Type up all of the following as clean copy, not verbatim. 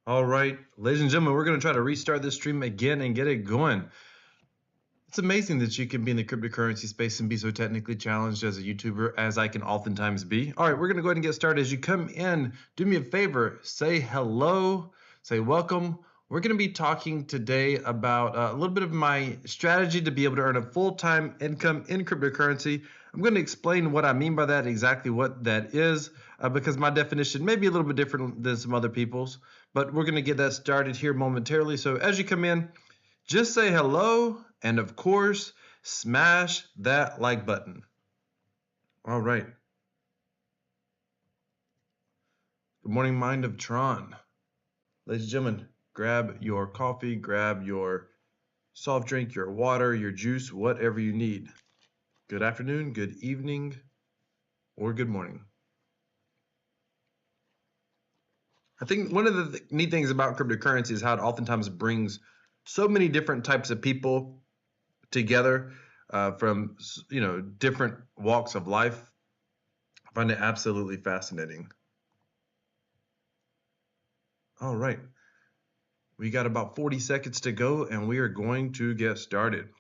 All right, ladies and gentlemen, we're going to try to restart this stream again and get it going. It's amazing that you can be in the cryptocurrency space and be so technically challenged as a YouTuber as I can oftentimes be. All right, we're going to go ahead and get started. As you come in, do me a favor, say hello, say welcome. We're going to be talking today about a little bit of my strategy to be able to earn a full-time income in cryptocurrency. I'm going to explain what I mean by that, exactly what that is, because my definition may be a little bit different than some other people's. But we're going to get that started here momentarily. So as you come in, just say hello and, of course, smash that like button. All right. Good morning, Mind of Tron. Ladies and gentlemen, grab your coffee, grab your soft drink, your water, your juice, whatever you need. Good afternoon, good evening, or good morning. I think one of the neat things about cryptocurrency is how it oftentimes brings so many different types of people together from different walks of life. I find it absolutely fascinating. All right, we got about 40 seconds to go and we are going to get started.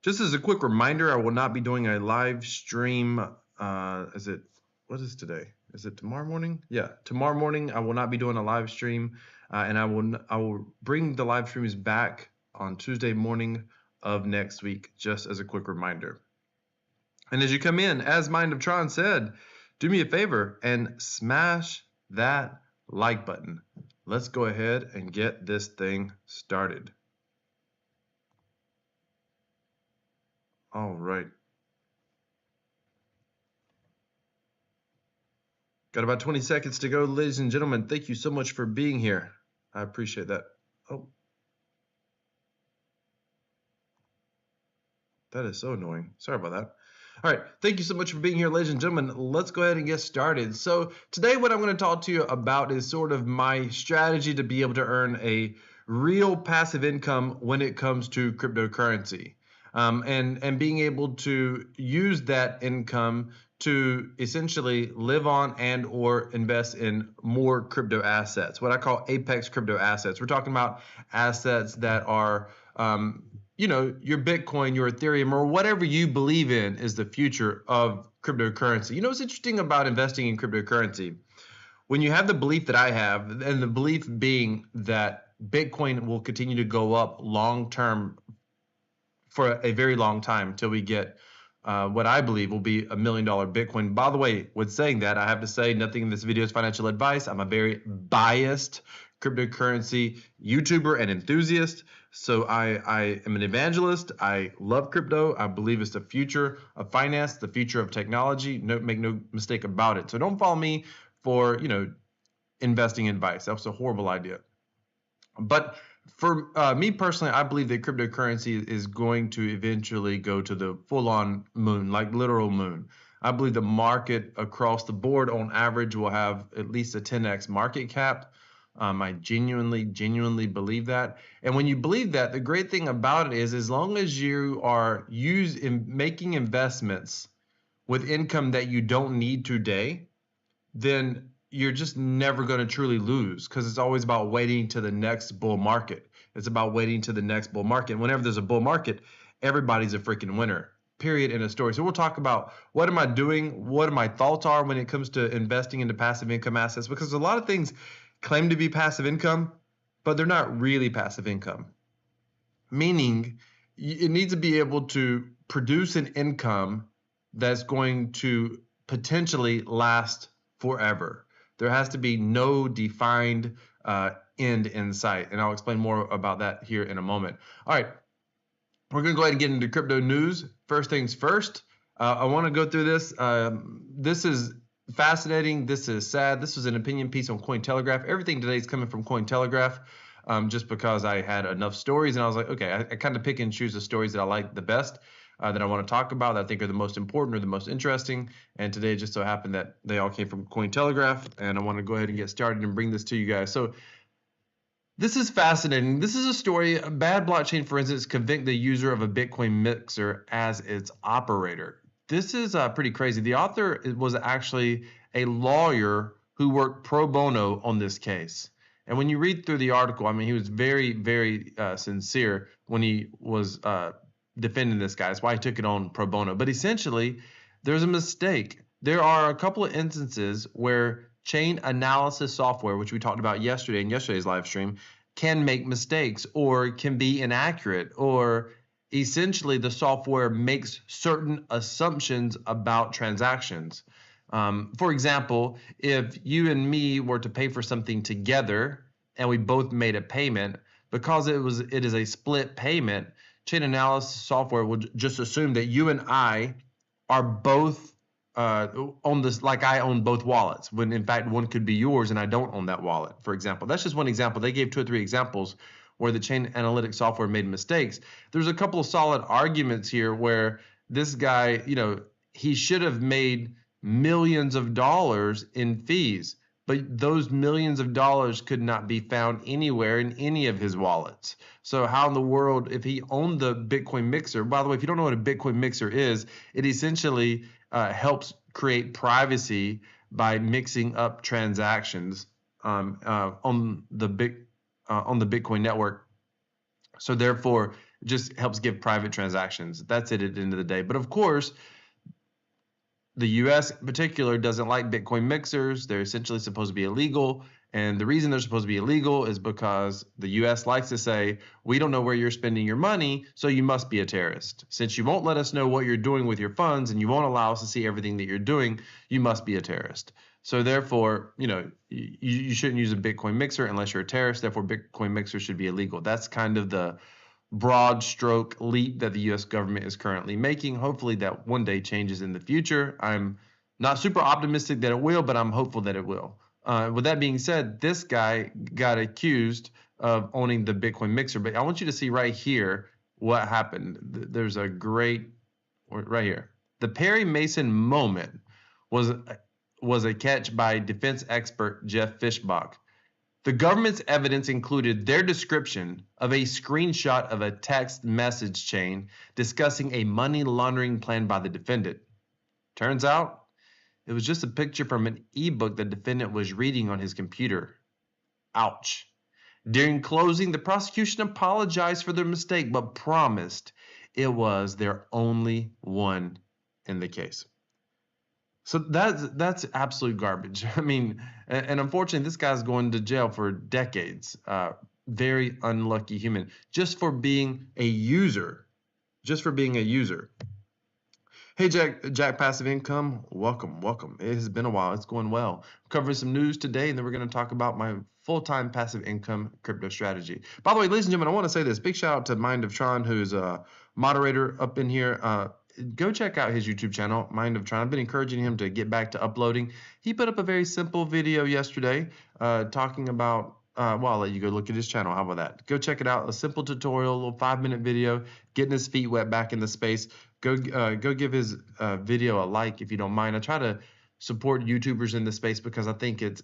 Just as a quick reminder, I will not be doing a live stream. What is today? Is it tomorrow morning? Yeah, tomorrow morning I will not be doing a live stream, and I will bring the live streams back on Tuesday morning of next week, just as a quick reminder. And as you come in, as Mind of Tron said, do me a favor and smash that like button. Let's go ahead and get this thing started. All right. Got about 20 seconds to go, ladies and gentlemen. Thank you so much for being here. I appreciate that. Oh. That is so annoying. Sorry about that. All right. Thank you so much for being here, ladies and gentlemen. Let's go ahead and get started. So today what I'm going to talk to you about is sort of my strategy to be able to earn a real passive income when it comes to cryptocurrency. And being able to use that income to essentially live on and or invest in more crypto assets, what I call apex crypto assets. We're talking about assets that are your Bitcoin, your Ethereum, or whatever you believe in is the future of cryptocurrency. What's interesting about investing in cryptocurrency? When you have the belief that I have, and the belief being that Bitcoin will continue to go up long term for a very long time until we get what I believe will be $1 million Bitcoin. By the way, with saying that, I have to say nothing in this video is financial advice. I'm a very biased cryptocurrency YouTuber and enthusiast. So I am an evangelist. I love crypto. I believe it's the future of finance, the future of technology. Make no mistake about it. So don't follow me for investing advice. That was a horrible idea. But for me personally, I believe that cryptocurrency is going to eventually go to the full-on moon, like literal moon. I believe the market across the board on average will have at least a 10x market cap. I genuinely believe that. And when you believe that, the great thing about it is as long as you are making investments with income that you don't need today, then you're just never going to truly lose, because it's always about waiting to the next bull market. It's about waiting to the next bull market. Whenever there's a bull market, everybody's a freaking winner. Period. In a story. So we'll talk about what am I doing, what my thoughts are when it comes to investing into passive income assets, because a lot of things claim to be passive income, but they're not really passive income. Meaning it needs to be able to produce an income that's going to potentially last forever. There has to be no defined end in sight, and I'll explain more about that here in a moment. All right, we're going to go ahead and get into crypto news. First things first, I want to go through this. This is fascinating. This is sad. This was an opinion piece on Cointelegraph. Everything today is coming from Cointelegraph, just because I had enough stories, and I was like, okay, I kind of pick and choose the stories that I like the best, that I want to talk about, that I think are the most important or the most interesting. And today it just so happened that they all came from Cointelegraph, and I want to go ahead and get started and bring this to you guys. So this is fascinating. This is a story. Bad blockchain forensics convict the user of a Bitcoin mixer as its operator. This is pretty crazy. The author was actually a lawyer who worked pro bono on this case. And when you read through the article, I mean, he was very, very sincere when he was defending this guy. That's why he took it on pro bono. But essentially, there's a mistake. There are a couple of instances where chain analysis software, which we talked about yesterday in yesterday's live stream, can make mistakes or can be inaccurate, or essentially the software makes certain assumptions about transactions. For example, if you and me were to pay for something together and we both made a payment, because it is a split payment, chain analysis software would just assume that you and I are both on this, like I own both wallets, when in fact one could be yours and I don't own that wallet, for example. That's just one example. They gave 2 or 3 examples where the chain analytics software made mistakes. There's a couple of solid arguments here where this guy, he should have made millions of dollars in fees, but those millions of dollars could not be found anywhere in any of his wallets. So how in the world, if he owned the Bitcoin mixer, by the way, if you don't know what a Bitcoin mixer is, it essentially helps create privacy by mixing up transactions on the Bitcoin network. So therefore, it just helps give private transactions. That's it at the end of the day. But of course, the US in particular doesn't like Bitcoin mixers. They're essentially supposed to be illegal. And the reason they're supposed to be illegal is because the US likes to say, we don't know where you're spending your money, so you must be a terrorist. Since you won't let us know what you're doing with your funds and you won't allow us to see everything that you're doing, you must be a terrorist. So therefore, you shouldn't use a Bitcoin mixer unless you're a terrorist. Therefore, Bitcoin mixers should be illegal. That's kind of the broad stroke leap that the US government is currently making. Hopefully that one day changes in the future. I'm not super optimistic that it will, but I'm hopeful that it will. With that being said, this guy got accused of owning the Bitcoin mixer, but I want you to see right here what happened. There's a great, right here. The Perry Mason moment was a catch by defense expert Jeff Fishbach. The government's evidence included their description of a screenshot of a text message chain discussing a money laundering plan by the defendant. Turns out, it was just a picture from an ebook the defendant was reading on his computer. Ouch. During closing, the prosecution apologized for their mistake, but promised it was their only one in the case. So that's absolute garbage. I mean, and unfortunately, this guy's going to jail for decades. Very unlucky human, just for being a user. Hey, Jack Passive Income, welcome. It has been a while. It's going well. I'm covering some news today, and then we're going to talk about my full-time passive income crypto strategy. By the way, ladies and gentlemen, I want to say this. Big shout out to Mind of Tron, who's a moderator up in here. Go check out his YouTube channel, Mind of Tron. I've been encouraging him to get back to uploading. He put up a very simple video yesterday talking about, I'll let you go look at his channel. How about that? Go check it out. A simple tutorial, a little 5-minute video, getting his feet wet back in the space. Go give his video a like if you don't mind. I try to support YouTubers in the space because I think it's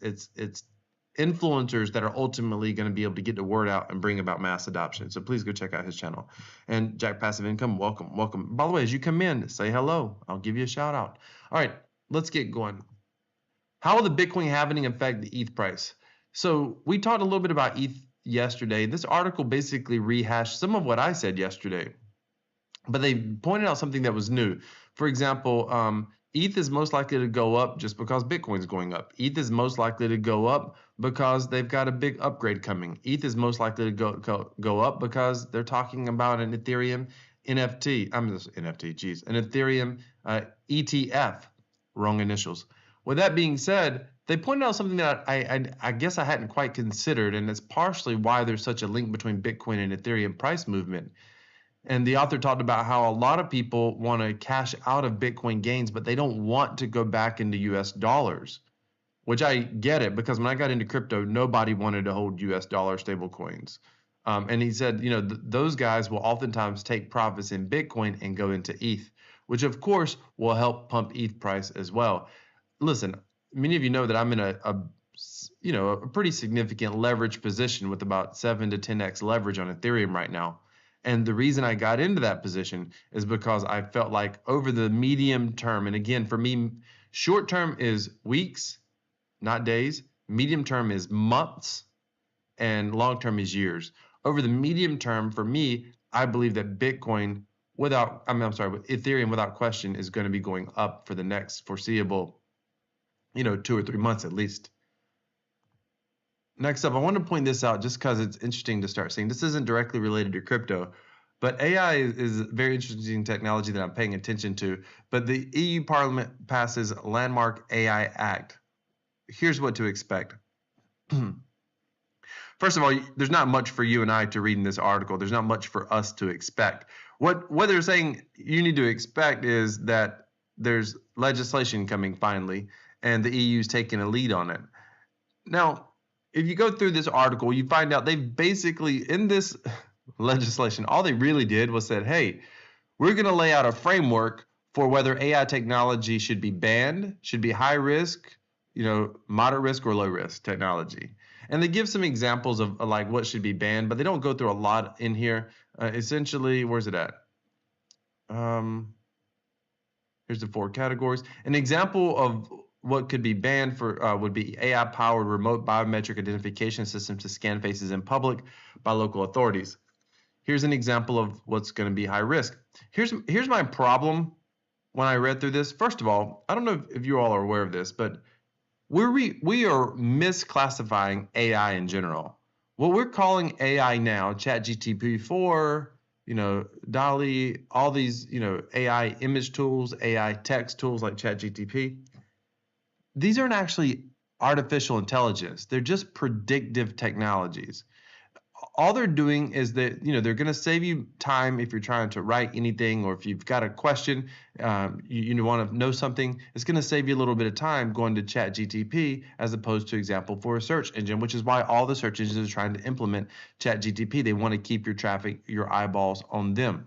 influencers that are ultimately going to be able to get the word out and bring about mass adoption. So please go check out his channel. And Jack Passive Income, welcome. By the way, as you come in, say hello. I'll give you a shout out. All right, let's get going. How will the Bitcoin halving affect the ETH price? So we talked a little bit about ETH yesterday. This article basically rehashed some of what I said yesterday, but they pointed out something that was new. For example, ETH is most likely to go up just because Bitcoin's going up. ETH is most likely to go up because they've got a big upgrade coming. ETH is most likely to go up because they're talking about an Ethereum NFT. An Ethereum ETF. Wrong initials. With that being said, they pointed out something that I guess I hadn't quite considered, and it's partially why there's such a link between Bitcoin and Ethereum price movement. And the author talked about how a lot of people want to cash out of Bitcoin gains, but they don't want to go back into US dollars, which I get it, because when I got into crypto, nobody wanted to hold US dollar stable coins. And he said, those guys will oftentimes take profits in Bitcoin and go into ETH, which of course will help pump ETH price as well. Listen, many of you know that I'm in a pretty significant leverage position with about 7 to 10x leverage on Ethereum right now. And the reason I got into that position is because I felt like over the medium term, and again, for me, short term is weeks, not days. Medium term is months, and long term is years. Over the medium term, for me, I believe that Bitcoin with Ethereum without question is going to be going up for the next foreseeable, 2 or 3 months at least. Next up, I want to point this out just because it's interesting to start seeing. This isn't directly related to crypto, but AI is very interesting technology that I'm paying attention to. But the EU Parliament passes Landmark AI Act. Here's what to expect. First of all, there's not much for you and I to read in this article. There's not much for us to expect. What they're saying you need to expect is that there's legislation coming finally, and the EU's taking a lead on it. Now, if you go through this article, you find out they've basically, in this legislation, all they really did was said, hey, we're going to lay out a framework for whether AI technology should be banned, should be high risk, moderate risk or low risk technology. And they give some examples of like what should be banned, but they don't go through a lot in here. Essentially, where's it at? Here's the 4 categories. An example of what could be banned for would be AI-powered remote biometric identification systems to scan faces in public by local authorities. Here's an example of what's going to be high risk. Here's my problem when I read through this. First of all, I don't know if you all are aware of this, but we are misclassifying AI in general. What we're calling AI now, ChatGPT-4, DALL-E, all these, AI image tools, AI text tools like ChatGPT, these aren't actually artificial intelligence. They're just predictive technologies. All they're doing is that, they're going to save you time if you're trying to write anything, or if you've got a question, you want to know something, it's going to save you a little bit of time going to ChatGPT as opposed to example for a search engine, which is why all the search engines are trying to implement ChatGPT. They want to keep your traffic, your eyeballs on them,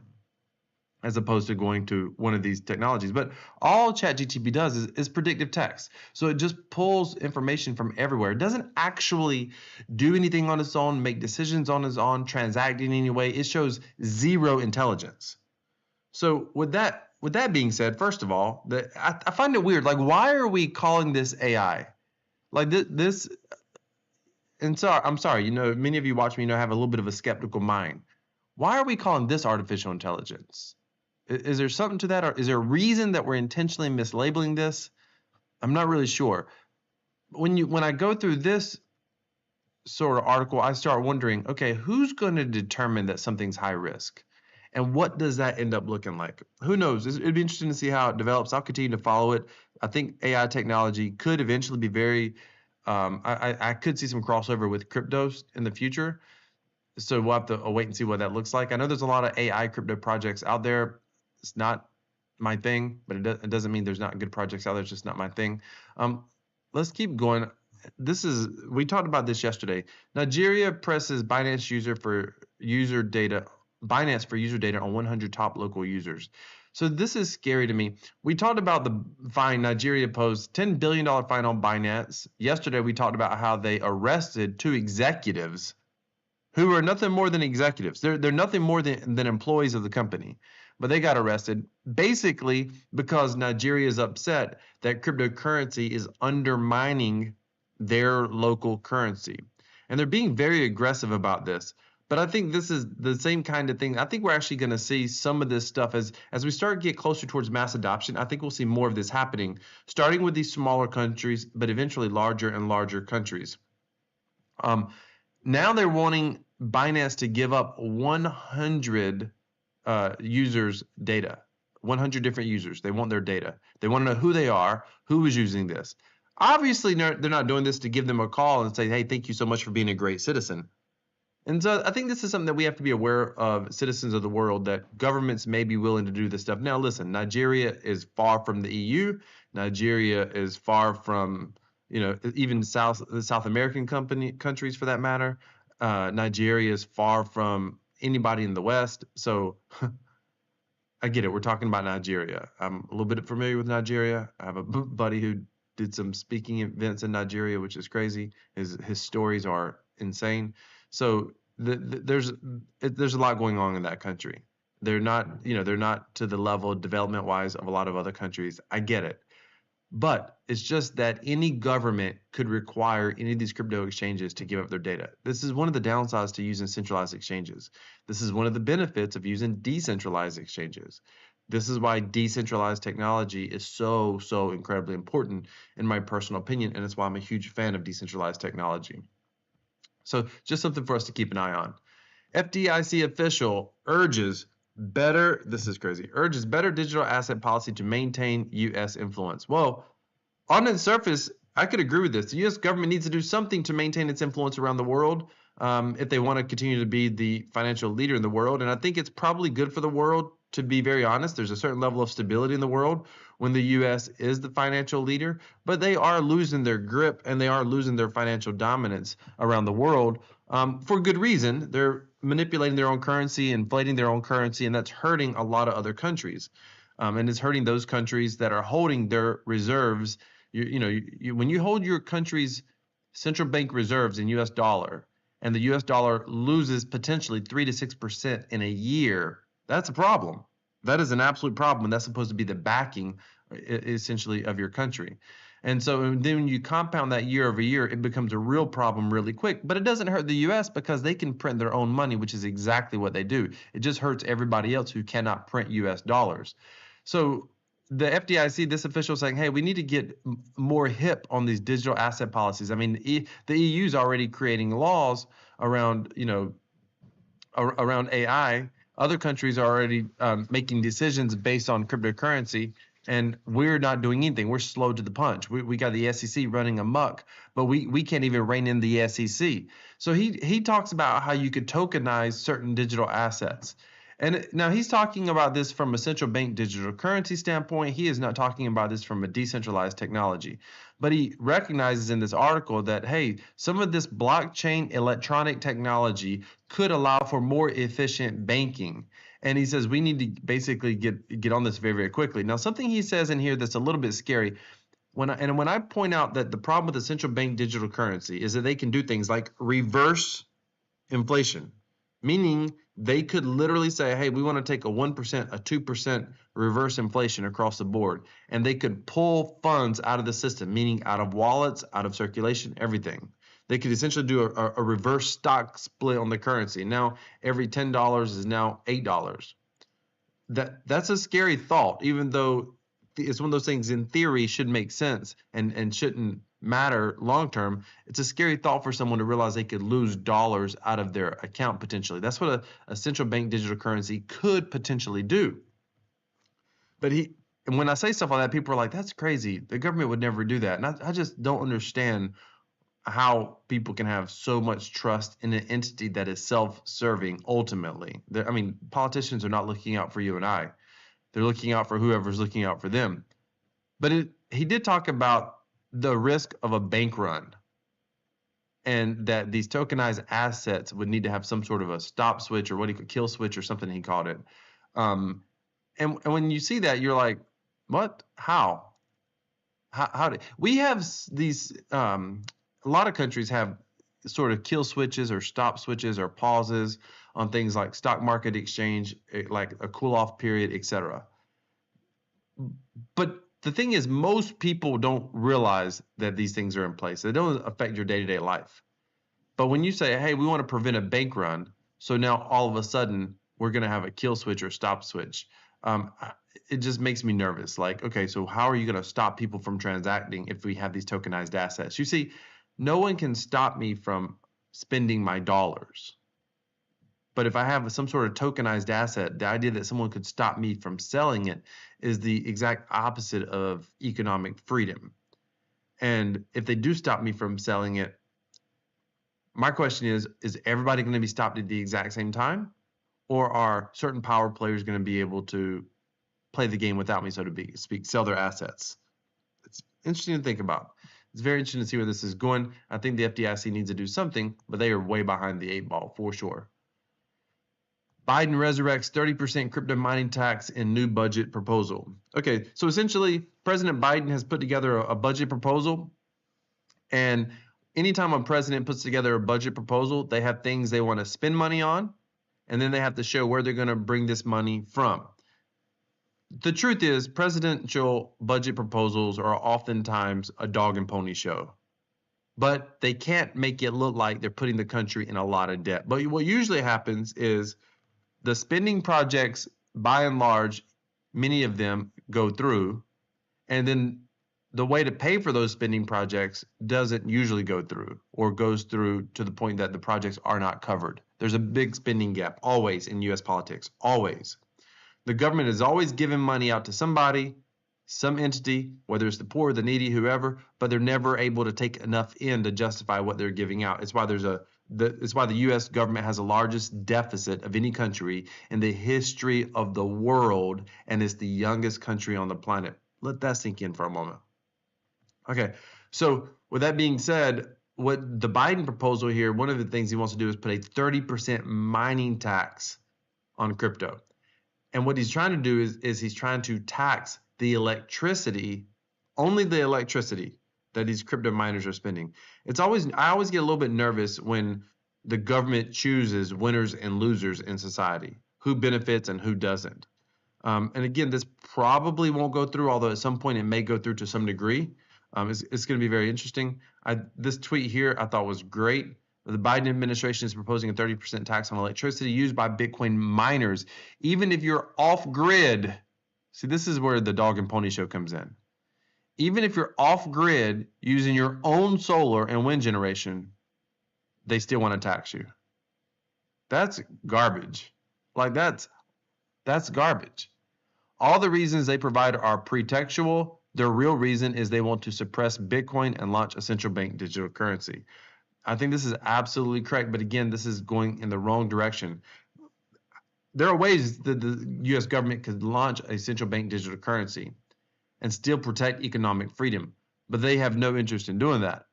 as opposed to going to one of these technologies. But all ChatGPT does is predictive text. So it just pulls information from everywhere. It doesn't actually do anything on its own, make decisions on its own, transact in any way. It shows zero intelligence. So with that being said, first of all, I find it weird. Like, why are we calling this AI? Like this, and so I'm sorry, many of you watch me, have a little bit of a skeptical mind. Why are we calling this artificial intelligence? Is there something to that, or is there a reason that we're intentionally mislabeling this? I'm not really sure. When I go through this sort of article, I start wondering, okay, who's going to determine that something's high risk? And what does that end up looking like? Who knows? It'd be interesting to see how it develops. I'll continue to follow it. I think AI technology could eventually be very, I could see some crossover with cryptos in the future. So we'll have to wait and see what that looks like. I know there's a lot of AI crypto projects out there. It's not my thing, but it doesn't mean there's not good projects out there. It's just not my thing. Let's keep going. We talked about this yesterday. Nigeria presses Binance for user data on 100 top local users. So this is scary to me. We talked about the fine. Nigeria posed $10 billion fine on Binance. Yesterday, we talked about how they arrested 2 executives who are nothing more than executives. They're nothing more than employees of the company. But they got arrested basically because Nigeria is upset that cryptocurrency is undermining their local currency. And they're being very aggressive about this. But I think this is the same kind of thing. I think we're actually going to see some of this stuff as we start to get closer towards mass adoption. I think we'll see more of this happening, starting with these smaller countries, but eventually larger and larger countries. Now they're wanting Binance to give up 100 users' data, 100 different users. They want their data. They want to know who they are, who is using this. Obviously, they're not doing this to give them a call and say, hey, thank you so much for being a great citizen. And so I think this is something that we have to be aware of, citizens of the world, that governments may be willing to do this stuff. Now, listen, Nigeria is far from the EU. Nigeria is far from, even the South American countries for that matter. Nigeria is far from anybody in the West. So I get it. We're talking about Nigeria. I'm a little bit familiar with Nigeria. I have a buddy who did some speaking events in Nigeria, which is crazy. His stories are insane. So there's a lot going on in that country. They're not to the level development wise of a lot of other countries. I get it. But it's just that any government could require any of these crypto exchanges to give up their data. This is one of the downsides to using centralized exchanges. This is one of the benefits of using decentralized exchanges. This is why decentralized technology is so, so incredibly important, in my personal opinion, and it's why I'm a huge fan of decentralized technology. So just something for us to keep an eye on. FDIC official urges this is crazy, urges better digital asset policy to maintain U.S. influence. Well, on its surface, I could agree with this. The U.S. government needs to do something to maintain its influence around the world if they want to continue to be the financial leader in the world. And I think it's probably good for the world, to be very honest. There's a certain level of stability in the world when the U.S. is the financial leader, but they are losing their grip and they are losing their financial dominance around the world for good reason. They're manipulating their own currency, inflating their own currency, and that's hurting a lot of other countries. And it's hurting those countries that are holding their reserves. When you hold your country's central bank reserves in U.S. dollar, and the U.S. dollar loses potentially 3 to 6% in a year, that's a problem. That is an absolute problem, and that's supposed to be the backing, essentially, of your country. And so then when you compound that year over year, it becomes a real problem really quick. But it doesn't hurt the U.S. because they can print their own money, which is exactly what they do. It just hurts everybody else who cannot print U.S. dollars. So the FDIC, this official, saying, hey, we need to get more hip on these digital asset policies. I mean, the EU is already creating laws around, around AI. Other countries are already making decisions based on cryptocurrency, and we're not doing anything. We're slow to the punch. We got the SEC running amok, but we can't even rein in the SEC. So he talks about how you could tokenize certain digital assets. And now he's talking about this from a central bank digital currency standpoint. He is not talking about this from a decentralized technology. But he recognizes in this article that, hey, some of this blockchain electronic technology could allow for more efficient banking. And he says we need to basically get on this very, very quickly. Now, something he says in here that's a little bit scary, when I point out that the problem with the central bank digital currency is that they can do things like reverse inflation, meaning they could literally say, hey, we want to take a 1%, a 2% reverse inflation across the board. And they could pull funds out of the system, meaning out of wallets, out of circulation, everything. They could essentially do a reverse stock split on the currency. Now, every $10 is now $8. That's a scary thought, even though it's one of those things in theory should make sense and shouldn't matter long term. It's a scary thought for someone to realize they could lose dollars out of their account potentially. That's what a central bank digital currency could potentially do. But and when I say stuff like that, people are like, that's crazy. The government would never do that. And I just don't understand how people can have so much trust in an entity that is self-serving ultimately. I mean, politicians are not looking out for you and I. They're looking out for whoever's looking out for them. But he did talk about the risk of a bank run, and that these tokenized assets would need to have some sort of a stop switch, or what he could kill switch, or something he called it. And when you see that, you're like, what? How did we have these? A lot of countries have sort of kill switches or stop switches or pauses on things like stock market exchange, like a cool off period, etc. But the thing is, most people don't realize that these things are in place. They don't affect your day-to-day life. But when you say, hey, we want to prevent a bank run, so now all of a sudden we're going to have a kill switch or stop switch, it just makes me nervous. Like, okay, so how are you going to stop people from transacting if we have these tokenized assets? You see, no one can stop me from spending my dollars. But if I have some sort of tokenized asset, the idea that someone could stop me from selling it is the exact opposite of economic freedom. And if they do stop me from selling it, my question is everybody going to be stopped at the exact same time? Or are certain power players going to be able to play the game without me, so to speak, sell their assets? It's interesting to think about. It's very interesting to see where this is going. I think the FDIC needs to do something, but they are way behind the 8 ball for sure. Biden resurrects 30% crypto mining tax in new budget proposal. Okay, so essentially, President Biden has put together a budget proposal. And anytime a president puts together a budget proposal, they have things they want to spend money on, and then they have to show where they're going to bring this money from. The truth is, presidential budget proposals are oftentimes a dog and pony show, but they can't make it look like they're putting the country in a lot of debt. But what usually happens is the spending projects, by and large, many of them go through, and then the way to pay for those spending projects doesn't usually go through, or goes through to the point that the projects are not covered. There's a big spending gap always in US politics, always. The government is always giving money out to somebody, some entity, whether it's the poor, the needy, whoever, but they're never able to take enough in to justify what they're giving out. It's why it's why the US government has the largest deficit of any country in the history of the world, and it's the youngest country on the planet. Let that sink in for a moment. Okay, so with that being said, what the Biden proposal here, one of the things he wants to do is put a 30% mining tax on crypto. And what he's trying to do is he's trying to tax the electricity, only the electricity that these crypto miners are spending. I always get a little bit nervous when the government chooses winners and losers in society, who benefits and who doesn't. And again, this probably won't go through, although at some point it may go through to some degree. It's going to be very interesting. This tweet here I thought was great. The Biden administration is proposing a 30% tax on electricity used by Bitcoin miners, even if you're off grid. See, this is where the dog and pony show comes in. Even if you're off grid using your own solar and wind generation, they still want to tax you. That's garbage. Like that's garbage. All the reasons they provide are pretextual. Their real reason is they want to suppress Bitcoin and launch a central bank digital currency. I think this is absolutely correct, but again, this is going in the wrong direction. There are ways that the US government could launch a central bank digital currency and still protect economic freedom, but they have no interest in doing that.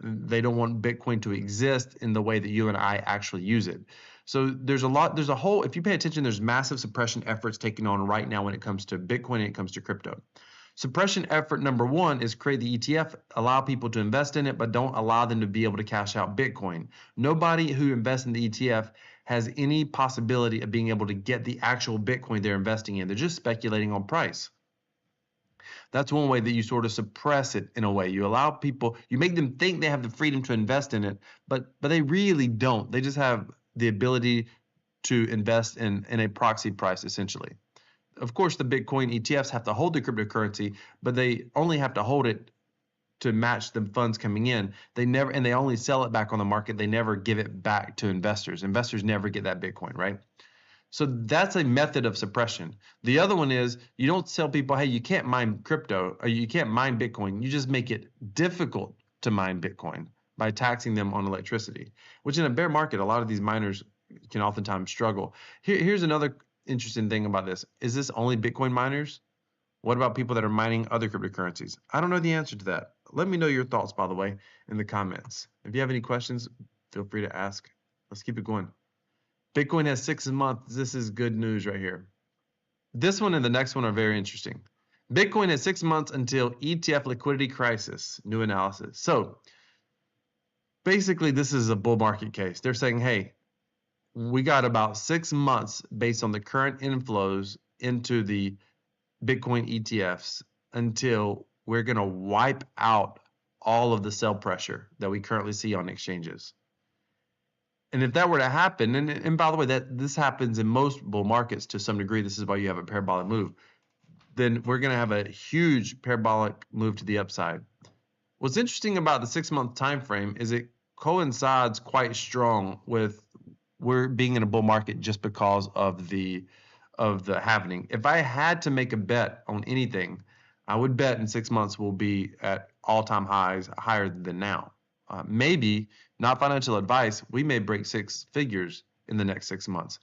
They don't want Bitcoin to exist in the way that you and I actually use it. So there's a whole, if you pay attention, there's massive suppression efforts taken on right now when it comes to Bitcoin and it comes to crypto. Suppression effort number one is create the ETF, allow people to invest in it, but don't allow them to be able to cash out Bitcoin. Nobody who invests in the ETF has any possibility of being able to get the actual Bitcoin they're investing in. They're just speculating on price. That's one way that you sort of suppress it in a way. You allow people, you make them think they have the freedom to invest in it, but they really don't. They just have the ability to invest in a proxy price, essentially. Of course, the Bitcoin ETFs have to hold the cryptocurrency, but they only have to hold it to match the funds coming in. They only sell it back on the market. They never give it back to investors. Investors never get that Bitcoin, right? So that's a method of suppression. The other one is you don't tell people, hey, you can't mine crypto or you can't mine Bitcoin. You just make it difficult to mine Bitcoin by taxing them on electricity, which in a bear market, a lot of these miners can oftentimes struggle. Here's another interesting thing about this. Is this only Bitcoin miners? What about people that are mining other cryptocurrencies? I don't know the answer to that. Let me know your thoughts, by the way, in the comments. If you have any questions, feel free to ask. Let's keep it going. Bitcoin has 6 months. This is good news right here. This one and the next one are very interesting. Bitcoin has 6 months until ETF liquidity crisis. New analysis. So basically, this is a bull market case. They're saying, hey, we got about 6 months based on the current inflows into the Bitcoin ETFs until we're going to wipe out all of the sell pressure that we currently see on exchanges. And if that were to happen, and by the way, that this happens in most bull markets to some degree, this is why you have a parabolic move, then we're going to have a huge parabolic move to the upside. What's interesting about the 6 month time frame is it coincides quite strong with we're being in a bull market just because of the happening. If I had to make a bet on anything, I would bet in 6 months we'll be at all-time highs, higher than now. Maybe, not financial advice, we may break 6 figures in the next 6 months.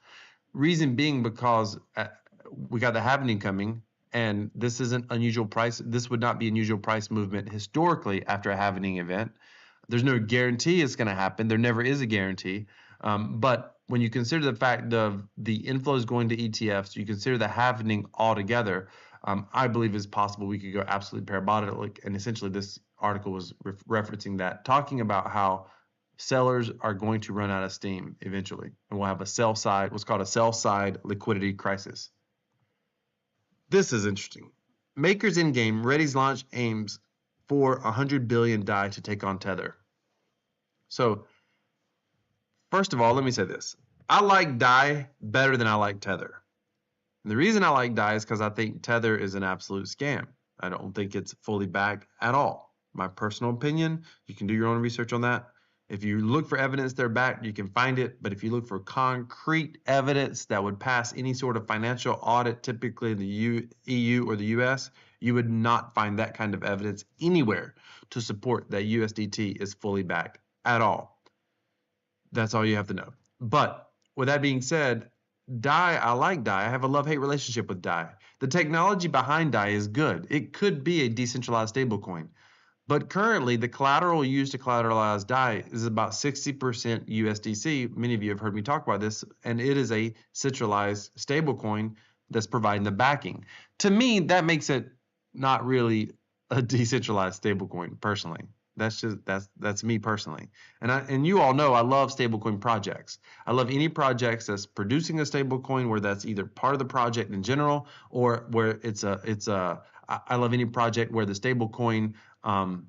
Reason being because we got the halving coming, and this isn't unusual price. This would not be unusual price movement historically after a halving event. There's no guarantee it's going to happen. There never is a guarantee. But when you consider the fact of the inflows going to ETFs, you consider the halving altogether, I believe it's possible we could go absolutely parabolic. And essentially this article was referencing that, talking about how sellers are going to run out of steam eventually. And we'll have a sell side, what's called a sell side liquidity crisis. This is interesting. Maker's Endgame, Ready's launch aims for 100 billion DAI to take on Tether. So, first of all, let me say this. I like DAI better than I like Tether. And the reason I like DAI is because I think Tether is an absolute scam. I don't think it's fully backed at all. My personal opinion, you can do your own research on that. If you look for evidence they're backed, you can find it. But if you look for concrete evidence that would pass any sort of financial audit, typically in the EU or the US, you would not find that kind of evidence anywhere to support that USDT is fully backed at all. That's all you have to know. But with that being said, DAI, I like DAI. I have a love-hate relationship with DAI. The technology behind DAI is good. It could be a decentralized stablecoin. But currently, the collateral used to collateralize DAI is about 60% USDC. Many of you have heard me talk about this, and it is a centralized stablecoin that's providing the backing. To me, that makes it not really a decentralized stablecoin, personally. That's me personally. And you all know I love stablecoin projects. I love any projects that's producing a stablecoin where that's either part of the project in general or where I love any project where the stablecoin I'll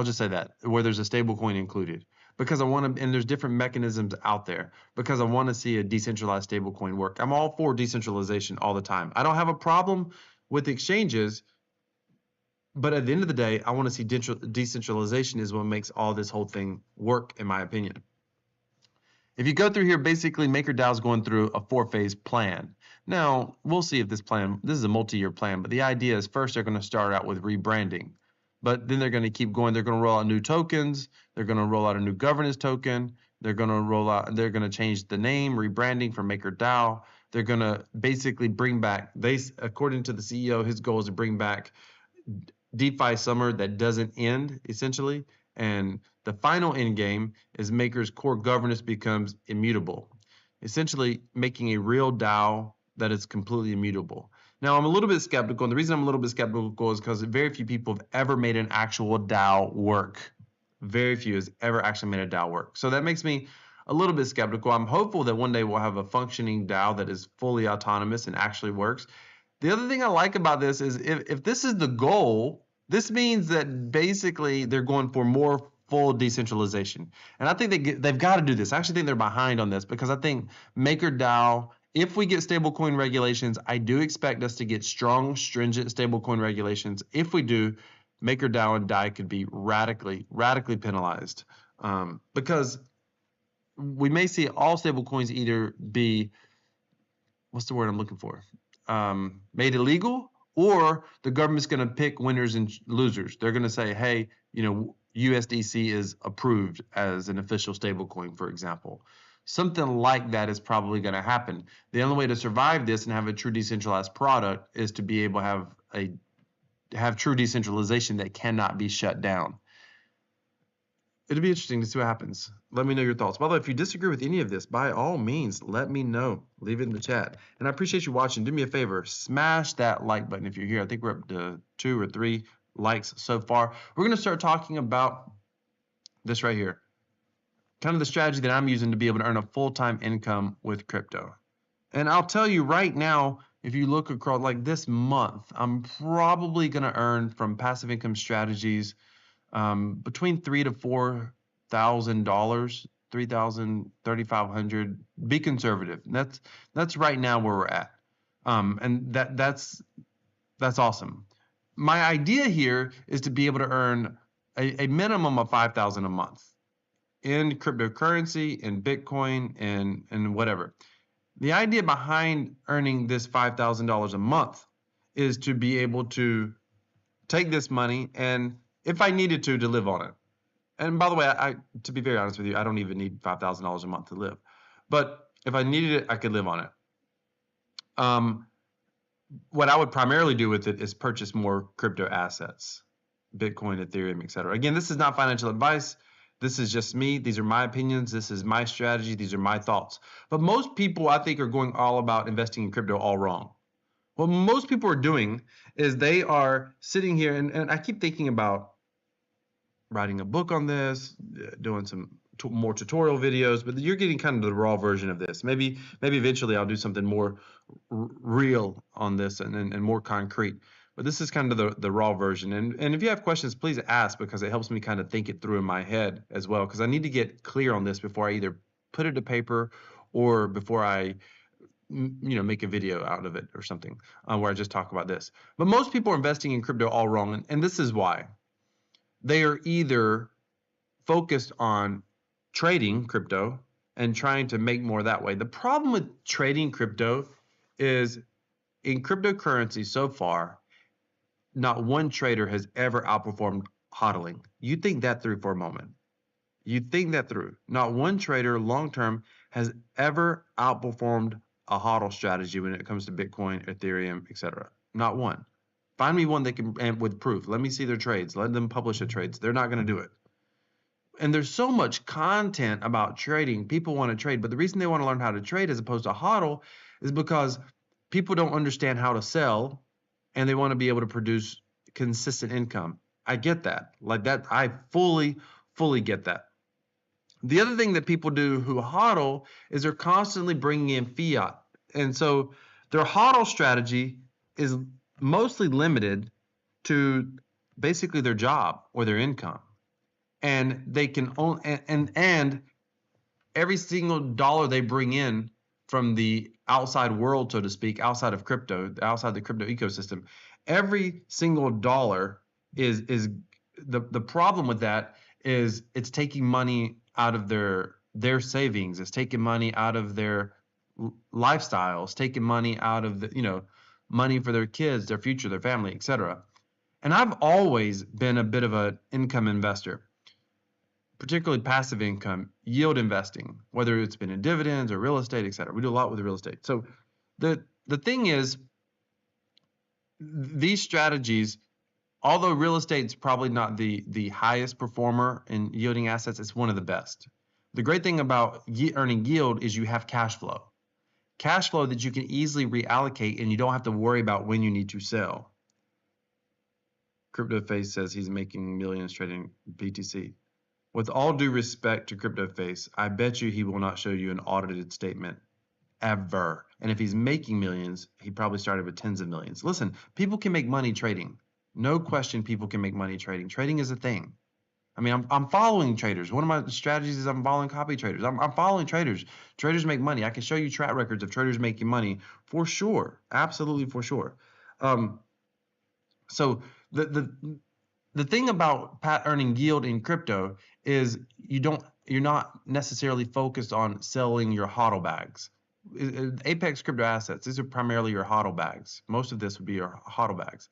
just say that, where there's a stable coin included, because I want to, and there's different mechanisms out there, because I want to see a decentralized stable coin work. I'm all for decentralization all the time. I don't have a problem with exchanges, but at the end of the day, I want to see decentralization is what makes all this whole thing work, in my opinion. If you go through here, basically MakerDAO is going through a 4-phase plan. Now, we'll see if this is a multi-year plan, but the idea is first they're going to start out with rebranding. But then they're going to keep going. They're going to roll out new tokens. They're going to roll out a new governance token. They're going to change the name, rebranding from MakerDAO. They're going to basically bring back, according to the CEO, his goal is to bring back DeFi summer that doesn't end, essentially. And the final end game is Maker's core governance becomes immutable, essentially making a real DAO that is completely immutable. Now, I'm a little bit skeptical, and the reason I'm a little bit skeptical is because very few people have ever made an actual DAO work. Very few has ever actually made a DAO work. So that makes me a little bit skeptical. I'm hopeful that one day we'll have a functioning DAO that is fully autonomous and actually works. The other thing I like about this is if this is the goal, this means that basically they're going for more full decentralization. And I think they've got to do this. I actually think they're behind on this because I think MakerDAO, if we get stablecoin regulations, I do expect us to get strong, stringent stablecoin regulations. If we do, MakerDAO and DAI could be radically penalized because we may see all stablecoins either be, what's the word I'm looking for, made illegal, or the government's going to pick winners and losers. They're going to say, hey, USDC is approved as an official stablecoin, for example. Something like that is probably going to happen. The only way to survive this and have a true decentralized product is to be able to have true decentralization that cannot be shut down. It'll be interesting to see what happens. Let me know your thoughts. By the way, if you disagree with any of this, by all means, let me know. Leave it in the chat. And I appreciate you watching. Do me a favor, smash that like button if you're here. I think we're up to 2 or 3 likes so far. We're going to start talking about this right here. Kind of the strategy that I'm using to be able to earn a full-time income with crypto. And I'll tell you right now, if you look across like this month, I'm probably going to earn from passive income strategies between $3,000 to $4,000, $3,000, $3,500. Be conservative. That's right now where we're at, and that's awesome. My idea here is to be able to earn a minimum of $5,000 a month in cryptocurrency, in Bitcoin, and whatever. The idea behind earning this $5,000 a month is to be able to take this money and, if I needed to live on it. And by the way, to be very honest with you, I don't even need $5,000 a month to live. But if I needed it, I could live on it. What I would primarily do with it is purchase more crypto assets, Bitcoin, Ethereum, etc. Again, this is not financial advice. This is just me. These are my opinions. This is my strategy. These are my thoughts. But most people, I think, are going all about investing in crypto all wrong. What most people are doing is they are sitting here, and I keep thinking about writing a book on this, doing some more tutorial videos, but you're getting kind of the raw version of this. Maybe eventually I'll do something more real on this and more concrete. But this is kind of the raw version. And if you have questions, please ask, because it helps me kind of think it through in my head as well, because I need to get clear on this before I either put it to paper or before I make a video out of it or something where I just talk about this. But most people are investing in crypto all wrong, and this is why. They are either focused on trading crypto and trying to make more that way. The problem with trading crypto is, in cryptocurrency so far, not one trader has ever outperformed hodling. You think that through for a moment. You think that through. Not one trader long term has ever outperformed a hodl strategy when it comes to Bitcoin, Ethereum, etc. Not one. Find me one that can, and with proof. Let me see their trades. Let them publish the trades. They're not going to do it. And there's so much content about trading. People want to trade, but the reason they want to learn how to trade as opposed to hodl is because people don't understand how to sell, and they want to be able to produce consistent income. I get that. Like that, I fully get that. The other thing that people do who hodl is they're constantly bringing in fiat. And so their hodl strategy is mostly limited to basically their job or their income. And they can own, and every single dollar they bring in from the outside world, so to speak, outside of crypto, outside the crypto ecosystem, every single dollar is the problem with that is it's taking money out of their savings. It's taking money out of their lifestyles, taking money out of the, money for their kids, their future, their family, etc. And I've always been a bit of an income investor, particularly passive income, yield investing, whether it's been in dividends or real estate, etc. We do a lot with real estate. So the thing is, these strategies, although real estate is probably not the highest performer in yielding assets, it's one of the best. The great thing about earning yield is you have cash flow. Cash flow that you can easily reallocate, and you don't have to worry about when you need to sell. CryptoFace says he's making millions trading BTC. With all due respect to CryptoFace, I bet you he will not show you an audited statement ever. And if he's making millions, he probably started with tens of millions. Listen, people can make money trading. No question, people can make money trading. Trading is a thing. I mean, I'm following traders. One of my strategies is I'm following copy traders. I'm following traders. Traders make money. I can show you track records of traders making money for sure. Absolutely for sure. So the thing about earning yield in crypto is you're not necessarily focused on selling your hodl bags. Apex crypto assets, these are primarily your hodl bags. Most of this would be your hodl bags.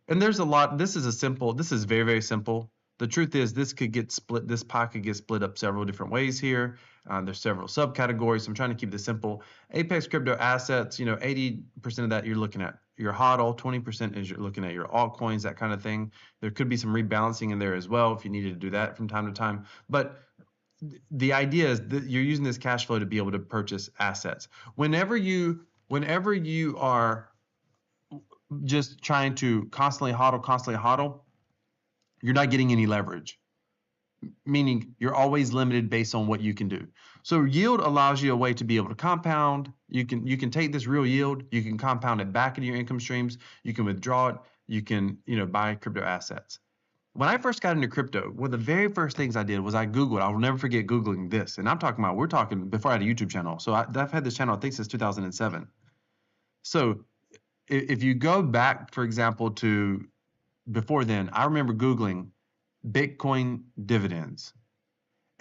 And there's a lot. This is very, very simple. The truth is, this pie could get split up several different ways here. There's several subcategories. I'm trying to keep this simple. Apex crypto assets, 80% of that you're looking at your hodl, 20% is you're looking at your altcoins, that kind of thing. There could be some rebalancing in there as well if you needed to do that from time to time. But the idea is that you're using this cash flow to be able to purchase assets. Whenever you are just trying to constantly hodl, you're not getting any leverage, meaning you're always limited based on what you can do. So yield allows you a way to be able to compound. You can take this real yield, you can compound it back into your income streams, you can withdraw it, you can buy crypto assets. When I first got into crypto, one of the very first things I did was I Googled. I will never forget Googling this. And we're talking before I had a YouTube channel. So I've had this channel, I think, since 2007. So if you go back, for example, to before then, I remember Googling Bitcoin dividends.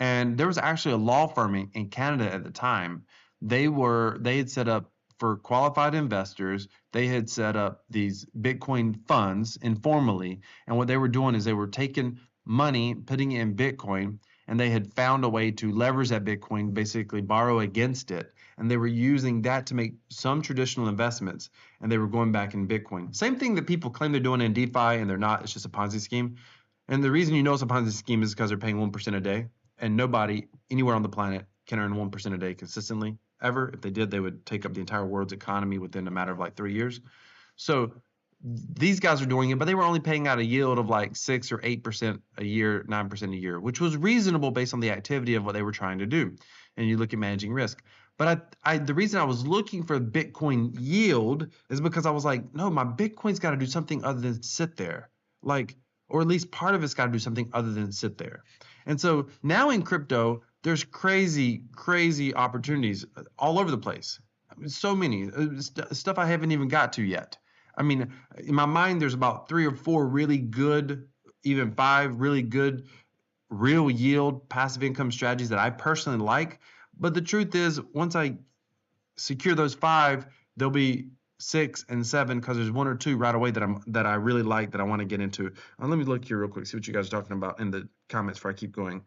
And there was actually a law firm in Canada at the time. They had set up, for qualified investors, they had set up these Bitcoin funds informally. And what they were doing is they were taking money, putting it in Bitcoin, and they had found a way to leverage that Bitcoin, basically borrow against it. And they were using that to make some traditional investments, and they were going back in Bitcoin. Same thing that people claim they're doing in DeFi, and they're not. It's just a Ponzi scheme. And the reason you know it's a Ponzi scheme is because they're paying 1% a day, and nobody anywhere on the planet can earn 1% a day consistently, ever. If they did, they would take up the entire world's economy within a matter of like 3 years. So these guys are doing it, but they were only paying out a yield of like 6 or 8% a year, 9% a year, which was reasonable based on the activity of what they were trying to do. And you look at managing risk. But the reason I was looking for Bitcoin yield is because I was like, no, my Bitcoin's got to do something other than sit there. Like, or at least part of it's got to do something other than sit there. And so now in crypto, there's crazy, crazy opportunities all over the place. So many stuff I haven't even got to yet. I mean, in my mind, there's about 3 or 4 really good, even 5 really good real yield passive income strategies that I personally like. But the truth is, once I secure those 5, there'll be 6 and 7 because there's 1 or 2 right away that I really like that I want to get into. Let me look here real quick, see what you guys are talking about in the comments before I keep going.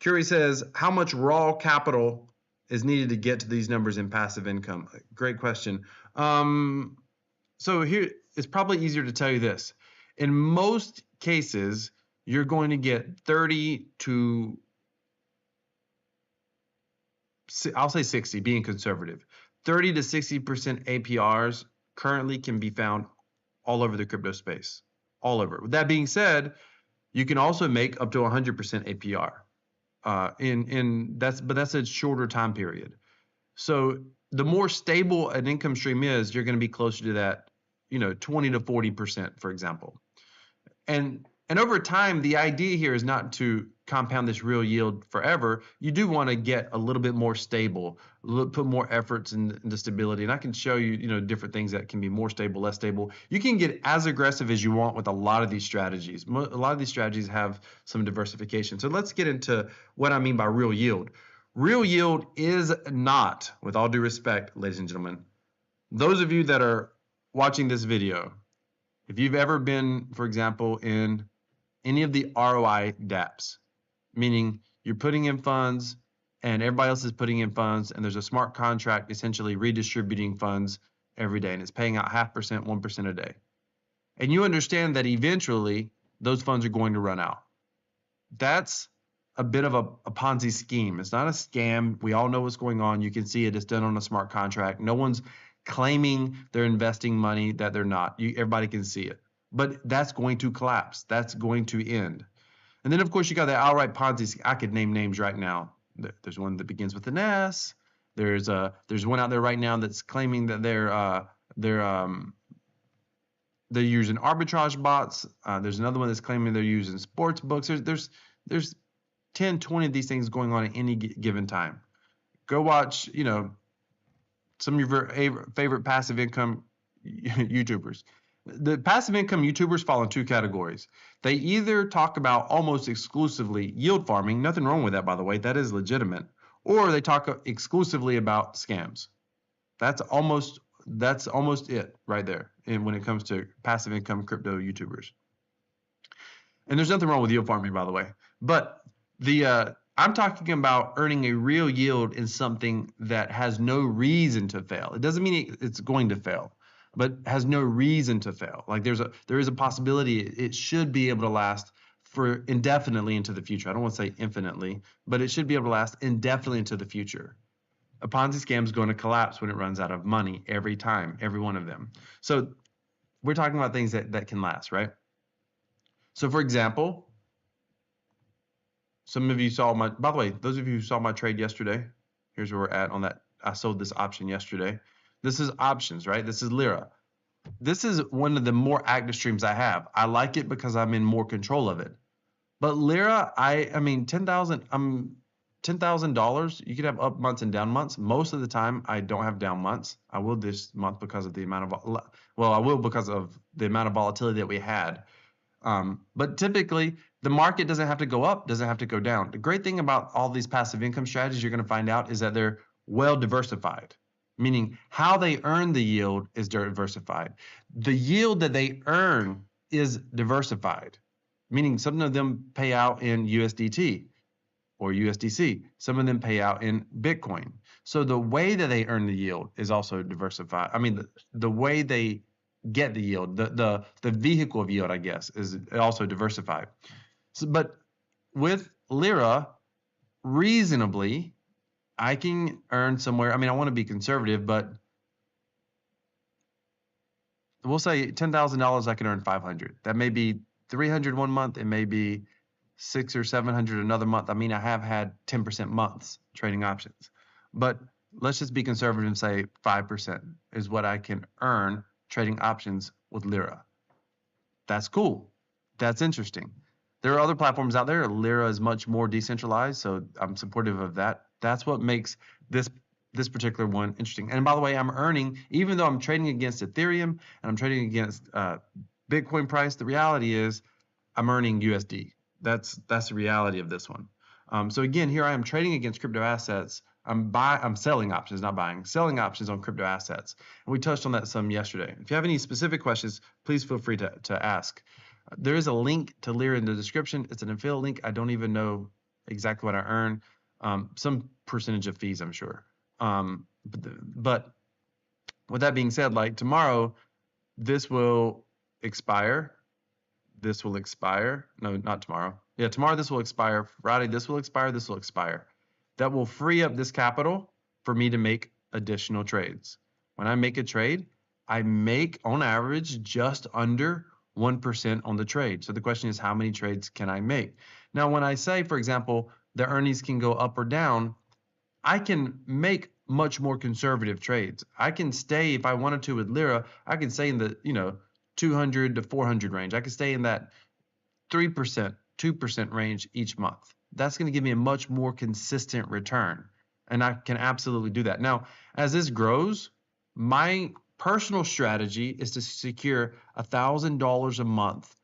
Curie says, how much raw capital is needed to get to these numbers in passive income? Great question. So here, it's probably easier to tell you this. In most cases, you're going to get 30 to, I'll say 60, being conservative. 30 to 60% APRs currently can be found all over the crypto space, all over. With that being said, you can also make up to 100% APR. But that's a shorter time period. So the more stable an income stream is, you're going to be closer to that, 20 to 40%, for example. And over time, the idea here is not to compound this real yield forever. You do want to get a little bit more stable, put more efforts into stability. And I can show you, different things that can be more stable, less stable. You can get as aggressive as you want with a lot of these strategies. A lot of these strategies have some diversification. So let's get into what I mean by real yield. Real yield is not, with all due respect, ladies and gentlemen, those of you that are watching this video, if you've ever been, for example, in any of the ROI dApps, meaning you're putting in funds and everybody else is putting in funds and there's a smart contract essentially redistributing funds every day and it's paying out 0.5%, 1% a day. And you understand that eventually those funds are going to run out. That's a bit of a Ponzi scheme. It's not a scam. We all know what's going on. You can see it. It's done on a smart contract. No one's claiming they're investing money that they're not. Everybody can see it. But that's going to collapse. That's going to end. And then, of course, you got the outright Ponzi scheme. I could name names right now. There's one that begins with an S. There's one out there right now that's claiming that they're using arbitrage bots. There's another one that's claiming they're using sports books. There's 10, 20 of these things going on at any given time. Go watch, some of your favorite passive income YouTubers. The passive income YouTubers fall in 2 categories. They either talk about almost exclusively yield farming, nothing wrong with that, by the way, that is legitimate, or they talk exclusively about scams. That's almost it right there. And when it comes to passive income crypto YouTubers. And there's nothing wrong with yield farming, by the way. But I'm talking about earning a real yield in something that has no reason to fail. It doesn't mean it's going to fail, but has no reason to fail. Like there is a possibility it should be able to last for indefinitely into the future. I don't want to say infinitely, but it should be able to last indefinitely into the future. A Ponzi scam is going to collapse when it runs out of money every time, every one of them. So we're talking about things that can last, right? So for example, some of you saw by the way, those of you who saw my trade yesterday, here's where we're at on that. I sold this option yesterday. This is options, right? This is Lyra. This is one of the more active streams I have. I like it because I'm in more control of it. But Lyra, I mean, $10,000, you could have up months and down months. Most of the time, I don't have down months. I will this month because of the amount of, I will because of the amount of volatility that we had. But typically, the market doesn't have to go up, doesn't have to go down. The great thing about all these passive income strategies you're going to find out is that they're well diversified, meaning how they earn the yield is diversified. The yield that they earn is diversified, meaning some of them pay out in USDT or USDC. Some of them pay out in Bitcoin. So the way that they earn the yield is also diversified. I mean, the way they get the yield, the vehicle of yield, I guess, is also diversified. So, but with Lyra, reasonably, I can earn somewhere. I mean, I want to be conservative, but we'll say $10,000, I can earn 500. That may be 300 one month. It may be 600 or 700 another month. I mean, I have had 10% months trading options, but let's just be conservative and say 5% is what I can earn trading options with Lyra. That's cool. That's interesting. There are other platforms out there. Lyra is much more decentralized, so I'm supportive of that. That's what makes this particular one interesting. And by the way, I'm earning, even though I'm trading against Ethereum and I'm trading against Bitcoin price, the reality is I'm earning USD. That's the reality of this one. So again, here I am trading against crypto assets. I'm selling options, not buying, selling options on crypto assets. And we touched on that some yesterday. If you have any specific questions, please feel free to ask. There is a link to Lyra in the description. It's an affiliate link. I don't even know exactly what I earn. Some percentage of fees, I'm sure. But with that being said, like tomorrow, this will expire. This will expire. No, not tomorrow. Yeah, tomorrow this will expire. Friday this will expire. This will expire. That will free up this capital for me to make additional trades. When I make a trade, I make on average just under 1% on the trade. So the question is, how many trades can I make? Now, when I say, for example, the earnings can go up or down, I can make much more conservative trades. I can stay, if I wanted to with Lyra, I can stay in the 200 to 400 range. I can stay in that 3%, 2% range each month. That's going to give me a much more consistent return. And I can absolutely do that. Now, as this grows, my personal strategy is to secure $1,000 a month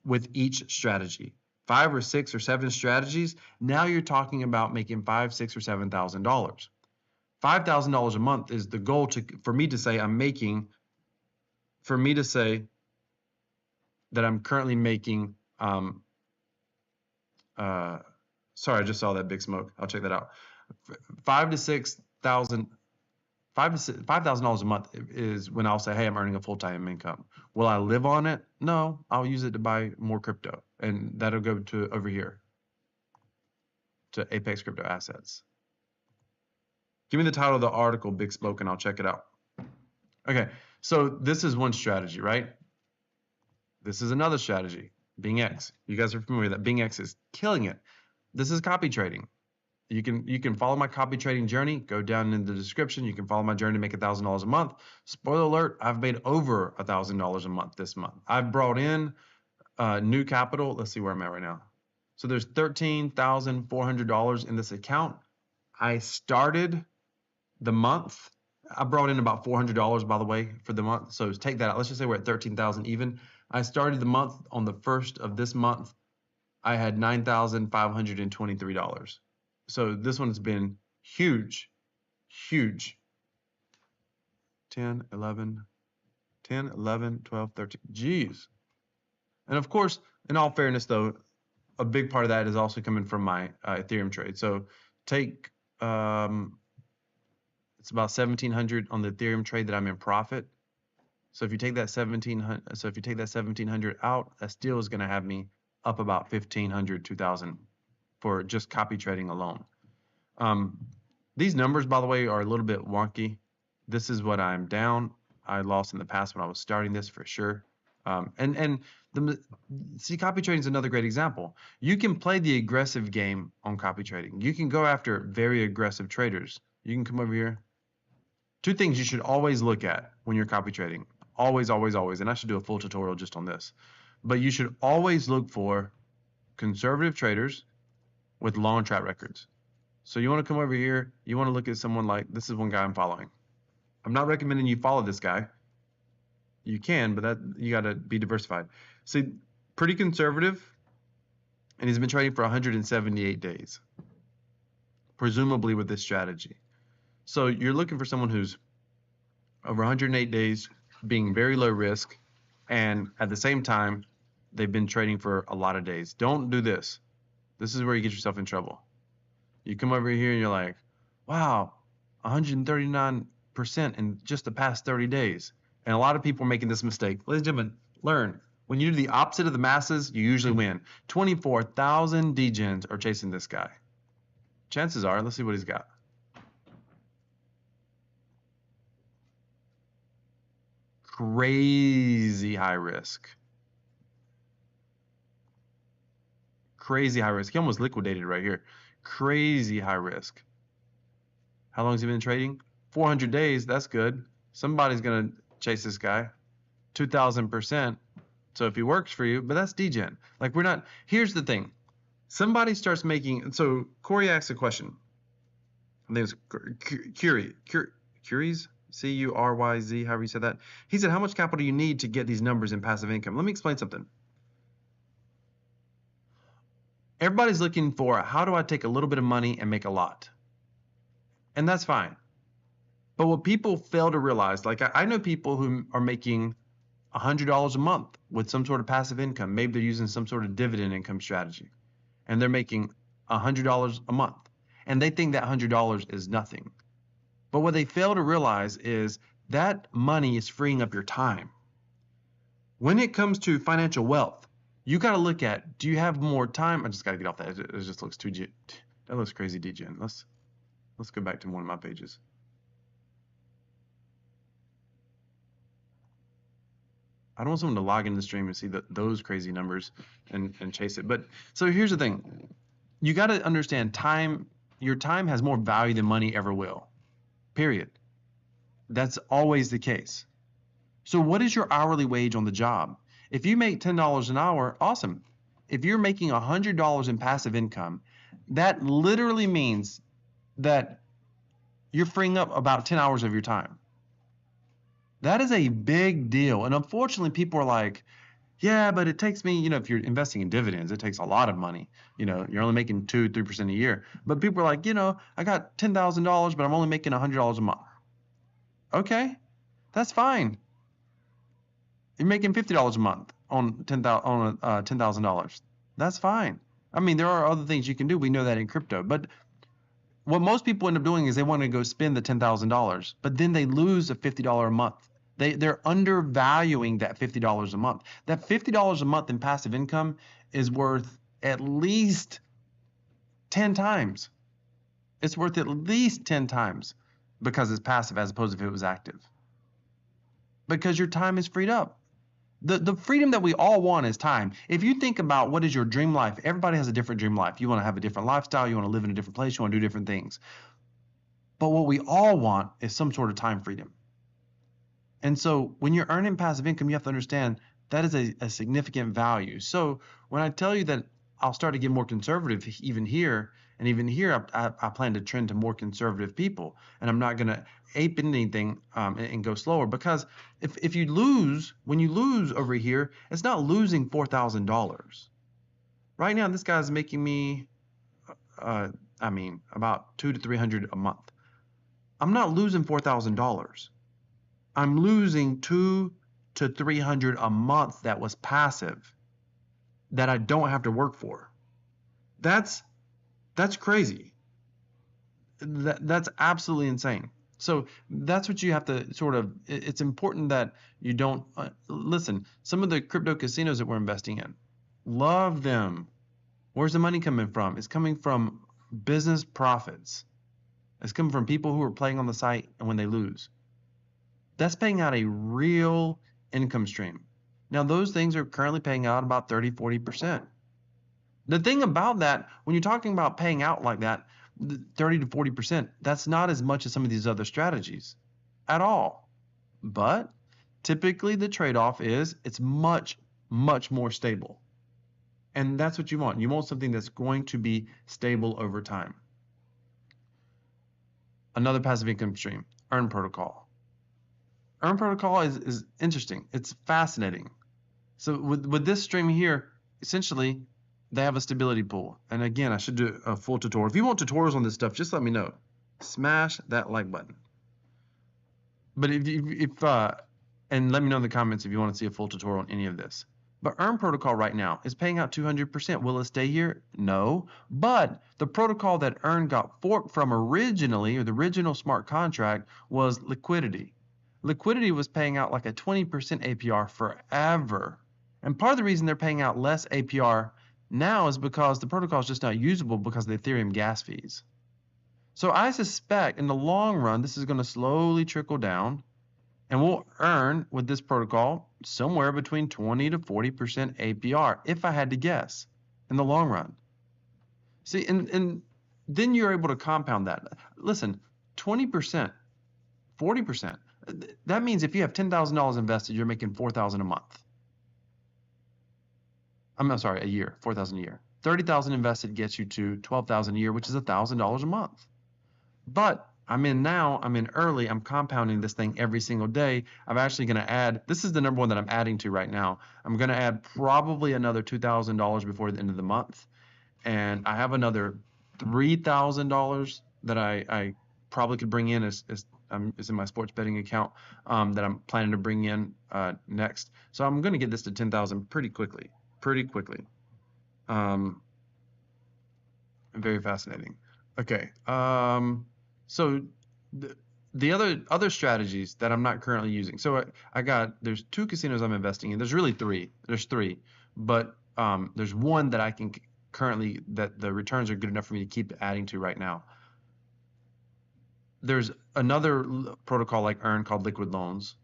with each strategy. 5 or 6 or 7 strategies. Now you're talking about making $5,000, $6,000, or $7,000. $5,000 a month is the goal for me to say I'm making. For me to say that I'm currently making. Sorry, I just saw that big smoke. I'll check that out. $5,000 a month is when I'll say, hey, I'm earning a full-time income. Will I live on it? No, I'll use it to buy more crypto, and that'll go to over here to Apex Crypto Assets. Give me the title of the article, Big Smoke, and I'll check it out. Okay, so this is one strategy, right? This is another strategy, BingX. You guys are familiar that BingX is killing it. This is copy trading. You can follow my copy trading journey. Go down in the description. You can follow my journey to make $1,000 a month. Spoiler alert, I've made over $1,000 a month this month. I've brought in new capital. Let's see where I'm at right now. So there's $13,400 in this account. I started the month. I brought in about $400, by the way, for the month. So take that out. Let's just say we're at 13,000 even. I started the month on the 1st of this month. I had $9,523. So this one's been huge, huge. 10, 11, 12, 13. Jeez. And of course, in all fairness, though, a big part of that is also coming from my Ethereum trade. So take, it's about 1,700 on the Ethereum trade that I'm in profit. So if you take that 1,700 out, that still is going to have me up about 1,500, 2,000 for just copy trading alone. These numbers, by the way, are a little bit wonky. This is what I'm down. I lost in the past when I was starting this for sure. See, copy trading is another great example. You can play the aggressive game on copy trading. You can go after very aggressive traders. You can come over here. 2 things you should always look at when you're copy trading. Always, always, always. And I should do a full tutorial just on this. But you should always look for conservative traders with long track records. So you want to come over here. You want to look at someone like, this is one guy I'm following. I'm not recommending you follow this guy. You can, but you got to be diversified. See, pretty conservative, and he's been trading for 178 days, presumably with this strategy. So you're looking for someone who's over 108 days, being very low risk, and at the same time, they've been trading for a lot of days. Don't do this. This is where you get yourself in trouble. You come over here and you're like, wow, 139% in just the past 30 days. And a lot of people are making this mistake. Ladies and gentlemen, learn. When you do the opposite of the masses, you usually win. 24,000 degens are chasing this guy. Chances are, let's see what he's got. crazy high risk. Crazy high risk. He almost liquidated right here. Crazy high risk. How long has he been trading? 400 days. That's good. Somebody's going to chase this guy. 2,000%. So if he works for you, but that's degen. Like we're not, here's the thing. Somebody starts making, so Corey asks a question. I think it's Curies, C-U-R-Y-Z, however you said that. He said, how much capital do you need to get these numbers in passive income? Let me explain something. Everybody's looking for, how do I take a little bit of money and make a lot? And that's fine. But what people fail to realize, like I know people who are making $100 a month with some sort of passive income. Maybe they're using some sort of dividend income strategy, and they're making $100 a month. And they think that $100 is nothing. But what they fail to realize is that money is freeing up your time. When it comes to financial wealth, you got to look at, do you have more time? I just got to get off that. It just looks that looks crazy degen. Let's go back to one of my pages. I don't want someone to log into the stream and see those crazy numbers and chase it. But so here's the thing. You got to understand time. Your time has more value than money ever will. Period. That's always the case. So what is your hourly wage on the job? If you make $10 an hour, awesome. If you're making $100 in passive income, that literally means that you're freeing up about 10 hours of your time. That is a big deal. And unfortunately, people are like, yeah, but it takes me, if you're investing in dividends, it takes a lot of money. You're only making 2-3% a year. But people are like, I got $10,000, but I'm only making $100 a month. Okay, that's fine. You're making $50 a month on $10,000. That's fine. I mean, there are other things you can do. We know that in crypto. But what most people end up doing is they want to go spend the $10,000, but then they lose a $50 a month. They're undervaluing that $50 a month. That $50 a month in passive income is worth at least 10 times. It's worth at least 10 times because it's passive as opposed to if it was active. Because your time is freed up. The freedom that we all want is time. If you think about what is your dream life, everybody has a different dream life. You want to have a different lifestyle. You want to live in a different place. You want to do different things. But what we all want is some sort of time freedom. And so when you're earning passive income, you have to understand that is a significant value. So when I tell you that I'll start to get more conservative even here, and even here I plan to trend to more conservative people, and I'm not going to ape anything and go slower, because if you lose, when you lose over here, it's not losing $4,000. Right now, this guy's making me, about $200 to $300 a month. I'm not losing $4,000. I'm losing $200 to $300 a month that was passive, that I don't have to work for. That's crazy. That's absolutely insane. So that's what you have to sort of, it's important that you don't, listen, some of the crypto casinos that we're investing in, love them. Where's the money coming from? It's coming from business profits. It's coming from people who are playing on the site and when they lose. That's paying out a real income stream. Now, those things are currently paying out about 30-40%. The thing about that, when you're talking about paying out like that, 30 to 40%, that's not as much as some of these other strategies at all. But typically the trade-off is it's much, much more stable. And that's what you want. You want something that's going to be stable over time. Another passive income stream, Earn Protocol. Earn Protocol is interesting. It's fascinating. So with this stream here, essentially, they have a stability pool. And again, I should do a full tutorial. If you want tutorials on this stuff, just let me know. Smash that like button. But and let me know in the comments if you want to see a full tutorial on any of this. But Earn Protocol right now is paying out 200%. Will it stay here? No. But the protocol that Earn got forked from originally, or the original smart contract, was Liquidity. Liquidity was paying out like a 20% APR forever. And part of the reason they're paying out less APR now is because the protocol is just not usable because of the Ethereum gas fees. So I suspect in the long run, this is going to slowly trickle down. And we'll earn with this protocol somewhere between 20 to 40% APR, if I had to guess, in the long run. See, and then you're able to compound that. Listen, 20%, 40%. That means if you have $10,000 invested, you're making $4,000 a month. I'm sorry, a year, 4,000 a year. 30,000 invested gets you to 12,000 a year, which is $1,000 a month. But I'm in early, I'm compounding this thing every single day. I'm actually going to add, this is the number one that I'm adding to right now. I'm going to add probably another $2,000 before the end of the month. And I have another $3,000 that I probably could bring in as is in my sports betting account that I'm planning to bring in next. So I'm going to get this to 10,000 pretty quickly. Very fascinating. Okay. So the other strategies that I'm not currently using. So there's 2 casinos I'm investing in. There's really 3. There's 3, but there's one that I can currently, that the returns are good enough for me to keep adding to right now. There's another protocol like Earn called Liquid Loans.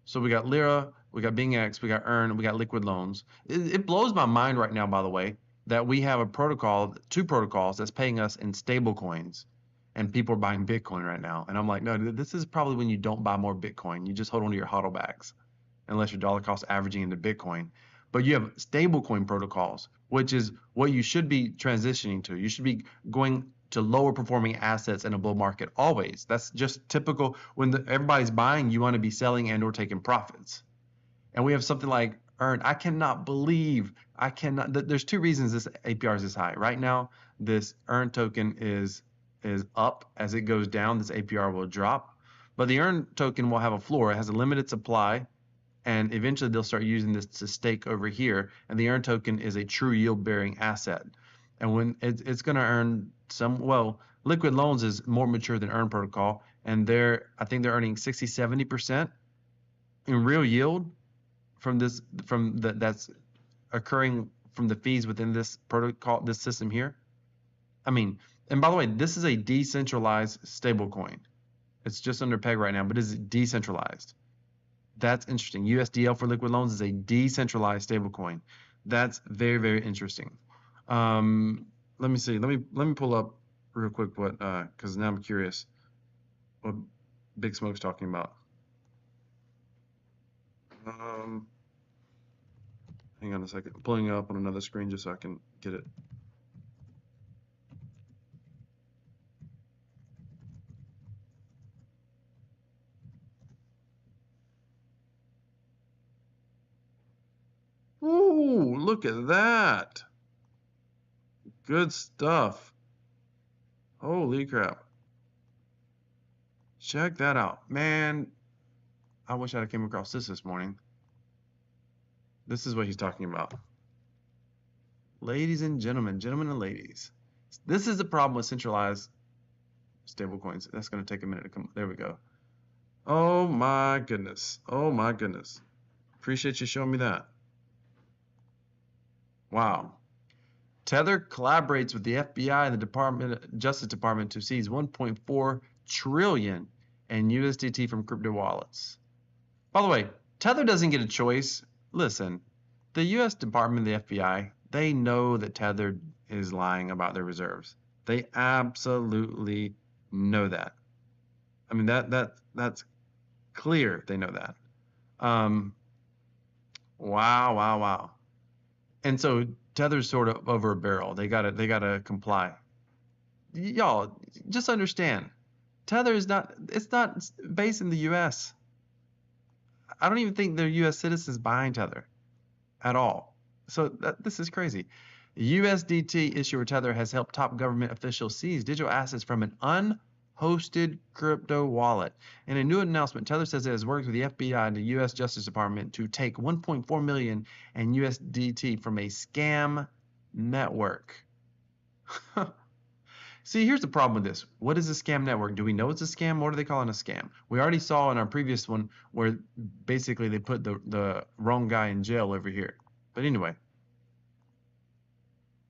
So we got Lyra, we got BingX, we got Earn, we got Liquid Loans. It blows my mind right now, by the way, that we have a protocol, 2 protocols that's paying us in stable coins, and people are buying Bitcoin right now. And I'm like, no, this is probably when you don't buy more Bitcoin. You just hold on to your HODL bags, unless your dollar cost averaging into Bitcoin. But you have stablecoin protocols, which is what you should be transitioning to. You should be going to lower performing assets in a bull market always. That's just typical. When everybody's buying, you want to be selling and or taking profits. And we have something like Earn. I cannot believe, there's 2 reasons this APR is this high. Right now, this Earn token is up. As it goes down, this APR will drop. But the Earn token will have a floor. It has a limited supply, and eventually they'll start using this to stake over here. And the Earn token is a true yield-bearing asset. And when it's going to earn Liquid Loans is more mature than Earn protocol, and I think they're earning 60, 70% in real yield that's occurring from the fees within this protocol, this system here. I mean, and by the way, this is a decentralized stablecoin. It's just under peg right now, but it's decentralized. That's interesting. USDL for Liquid Loans is a decentralized stablecoin. That's very, very interesting. Let me see. Let me pull up real quick what because now I'm curious what Big Smoke's talking about. Hang on a second. I'm pulling it up on another screen just so I can get it. Ooh, look at that. Good stuff. Holy crap. Check that out. Man, I wish I'd came across this morning. This is what he's talking about. Ladies and gentlemen and ladies. This is the problem with centralized stablecoins. That's going to take a minute to come. There we go. Oh my goodness. Oh my goodness. Appreciate you showing me that. Wow. Tether collaborates with the FBI and the Justice Department to seize 1.4 trillion in USDT from crypto wallets. By the way, Tether doesn't get a choice. Listen, the US Department and the FBI, they know that Tether is lying about their reserves. They absolutely know that. I mean, that's clear. They know that. Wow. And so Tether's sort of over a barrel. They gotta comply. Y'all, just understand, Tether is not based in the US. I don't even think they're US citizens buying Tether at all. So this is crazy. USDT issuer Tether has helped top government officials seize digital assets from an unhosted crypto wallet. In a new announcement, Tether says it has worked with the FBI and the US Justice Department to take 1.4 million in USDT from a scam network. See, here's the problem with this. What is a scam network? Do we know it's a scam? What are they calling a scam? We already saw in our previous one where basically they put the wrong guy in jail over here. But anyway,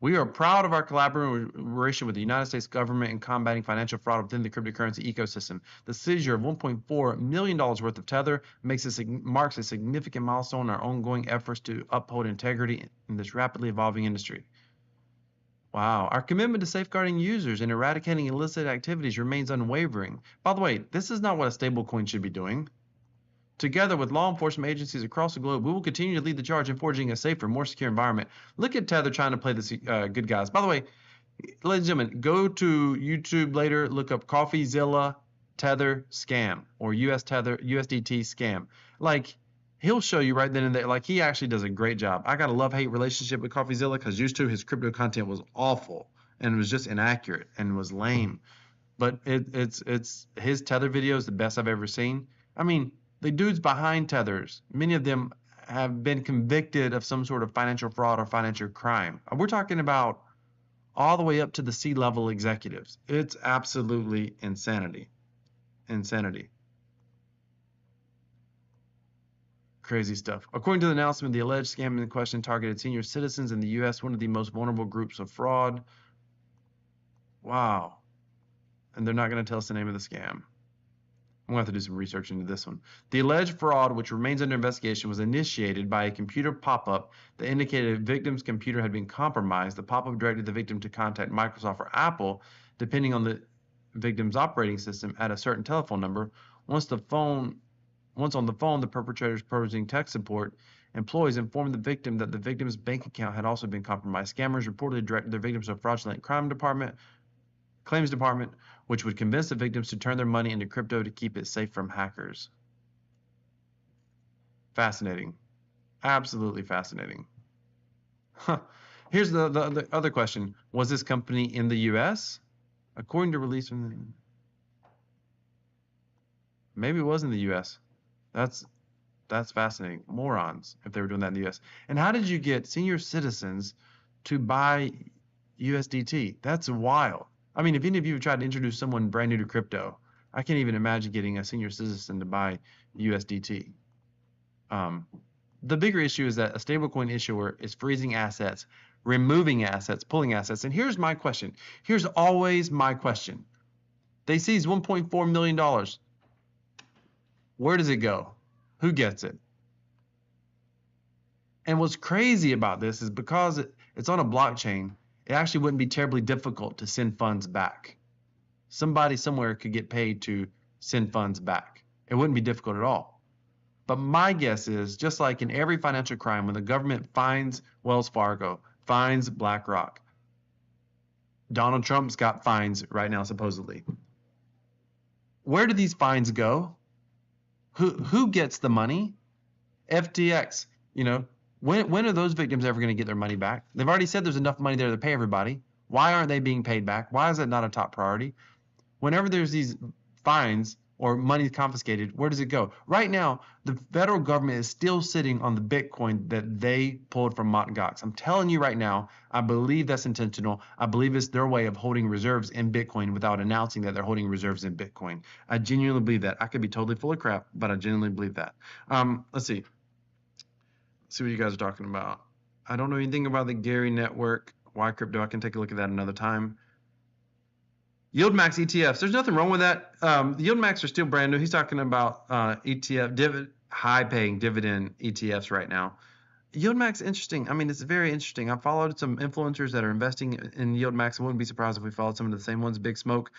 We are proud of our collaboration with the United States government in combating financial fraud within the cryptocurrency ecosystem. The seizure of $1.4 million worth of Tether marks a significant milestone in our ongoing efforts to uphold integrity in this rapidly evolving industry. Wow. Our commitment to safeguarding users and eradicating illicit activities remains unwavering. By the way, this is not what a stablecoin should be doing. Together with law enforcement agencies across the globe, we will continue to lead the charge in forging a safer, more secure environment. Look at Tether trying to play the good guys. By the way, ladies and gentlemen, go to YouTube later, look up CoffeeZilla Tether scam or US Tether USDT scam. Like, he'll show you right then and there. Like, he actually does a great job. I got a love-hate relationship with CoffeeZilla because used to his crypto content was awful and it was just inaccurate and was lame. But it's his Tether video is the best I've ever seen. I mean, the dudes behind Tethers, many of them have been convicted of some sort of financial fraud or financial crime. We're talking about all the way up to the C-level executives. It's absolutely insanity. Insanity. Crazy stuff. According to the announcement, the alleged scam in question targeted senior citizens in the U.S., one of the most vulnerable groups of fraud. Wow. And they're not going to tell us the name of the scam. I'm going to have to do some research into this one. The alleged fraud, which remains under investigation, was initiated by a computer pop-up that indicated a victim's computer had been compromised. The pop-up directed the victim to contact Microsoft or Apple, depending on the victim's operating system, at a certain telephone number. Once on the phone, the perpetrator's purchasing tech support employees informed the victim that the victim's bank account had also been compromised. Scammers reportedly directed their victims to a fraudulent claims department, which would convince the victims to turn their money into crypto to keep it safe from hackers. Fascinating. Absolutely fascinating. Huh. Here's the other question. Was this company in the U.S.? According to release from the... Maybe it was in the U.S. That's fascinating. Morons, if they were doing that in the U.S. And how did you get senior citizens to buy USDT? That's wild. I mean, if any of you have tried to introduce someone brand new to crypto, I can't even imagine getting a senior citizen to buy USDT. The bigger issue is that a stablecoin issuer is freezing assets, removing assets, pulling assets. And here's my question. Here's always my question. They seized $1.4 million. Where does it go? Who gets it? And what's crazy about this is because it's on a blockchain, it actually wouldn't be terribly difficult to send funds back. Somebody somewhere could get paid to send funds back. It wouldn't be difficult at all. But my guess is, just like in every financial crime, when the government fines Wells Fargo, fines BlackRock, Donald Trump's got fines right now, supposedly. Where do these fines go? Who gets the money? FTX, when are those victims ever going to get their money back? They've already said there's enough money there to pay everybody. Why aren't they being paid back? Why is that not a top priority? Whenever there's these fines or money confiscated, where does it go? Right now, the federal government is still sitting on the Bitcoin that they pulled from Mt. Gox. I'm telling you right now, I believe that's intentional. I believe it's their way of holding reserves in Bitcoin without announcing that they're holding reserves in Bitcoin. I genuinely believe that. I could be totally full of crap, but I genuinely believe that. Let's see. See what you guys are talking about. I don't know anything about the Gary network. Why crypto? I can take a look at that another time. Yield max ETFs. There's nothing wrong with that. The yield max are still brand new. He's talking about ETF high paying dividend ETFs right now. Yield max, interesting. I mean, it's very interesting. I followed some influencers that are investing in yield max. I wouldn't be surprised if we followed some of the same ones. Big Smoke.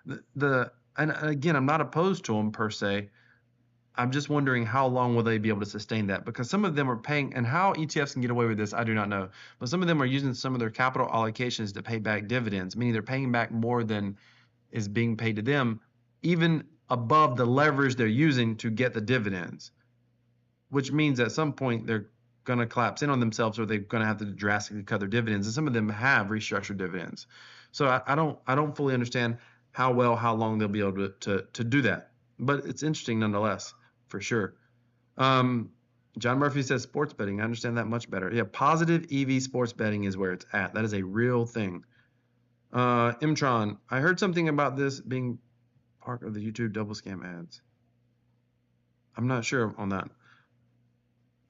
And again, I'm not opposed to them per se. I'm just wondering how long will they be able to sustain that, because some of them are paying, and how ETFs can get away with this, I do not know. But some of them are using some of their capital allocations to pay back dividends, meaning they're paying back more than is being paid to them, even above the leverage they're using to get the dividends, which means at some point they're going to collapse in on themselves, or they're going to have to drastically cut their dividends. And some of them have restructured dividends. So I don't fully understand how long they'll be able to do that. But it's interesting nonetheless. For sure. John Murphy says sports betting. I understand that much better. Yeah, positive EV sports betting is where it's at. That is a real thing. Mtron, I heard something about this being part of the YouTube double scam ads. I'm not sure on that.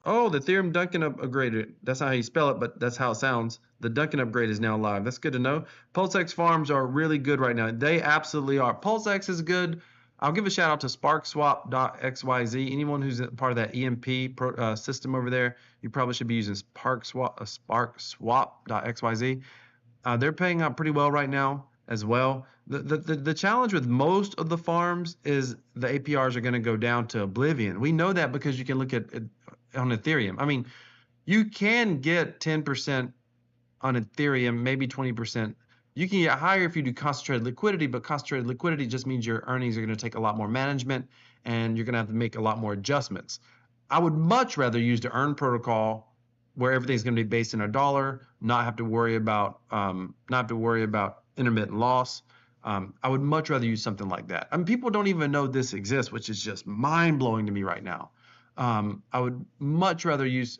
Oh, the Ethereum Dunkin' upgrade. That's not how you spell it, but that's how it sounds. The Dunkin' upgrade is now live. That's good to know. PulseX farms are really good right now. They absolutely are. PulseX is good. I'll give a shout out to SparkSwap.xyz. Anyone who's a part of that EMP system over there, you probably should be using SparkSwap.xyz. They're paying out pretty well right now as well. The challenge with most of the farms is the APRs are going to go down to oblivion. We know that because you can look at on Ethereum. I mean, you can get 10% on Ethereum, maybe 20%. You can get higher if you do concentrated liquidity, but concentrated liquidity just means your earnings are going to take a lot more management and you're going to have to make a lot more adjustments. I would much rather use the Earn protocol where everything's going to be based in a dollar, not have to worry about intermittent loss. I would much rather use something like that. I mean, people don't even know this exists, which is just mind blowing to me right now. I would much rather use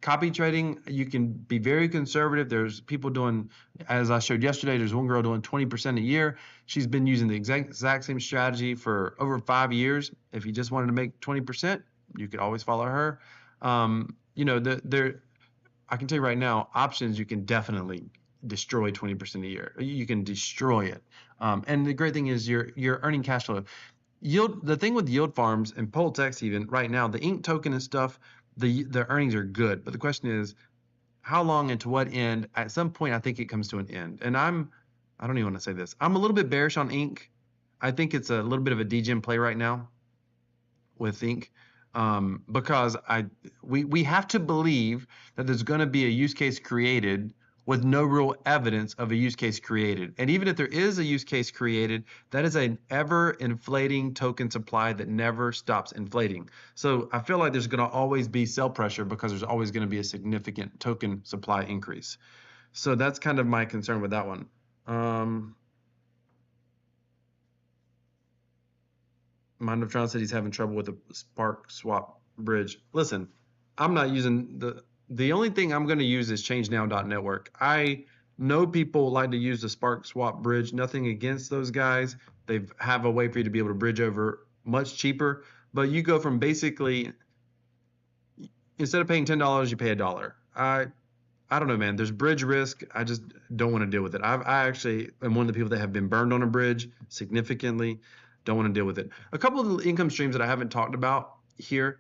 copy trading. You can be very conservative. There's people doing, as I showed yesterday, there's one girl doing 20% a year. She's been using the exact same strategy for over 5 years. If you just wanted to make 20%, you could always follow her. You know, I can tell you right now, options, you can definitely destroy 20% a year. You can destroy it. And the great thing is you're earning cash flow. Yield, the thing with yield farms and PulseX even right now, the ink token and stuff, the earnings are good. But the question is, how long and to what end? At some point, I think it comes to an end. And I don't even want to say this. I'm a little bit bearish on ink. I think it's a little bit of a degen play right now with ink. Because we have to believe that there's going to be a use case created with no real evidence of a use case created. And even if there is a use case created, that is an ever inflating token supply that never stops inflating. So I feel like there's going to always be sell pressure because there's always going to be a significant token supply increase. So that's kind of my concern with that one. Mind of Tron said he's having trouble with the Spark Swap bridge. Listen, I'm not using the only thing I'm going to use is ChangeNow.network. I know people like to use the Spark Swap bridge. Nothing against those guys. They have a way for you to be able to bridge over much cheaper. But you go from basically, instead of paying $10, you pay $1. I don't know, man. There's bridge risk. I just don't want to deal with it. I actually am one of the people that have been burned on a bridge significantly. Don't want to deal with it. A couple of the income streams that I haven't talked about here.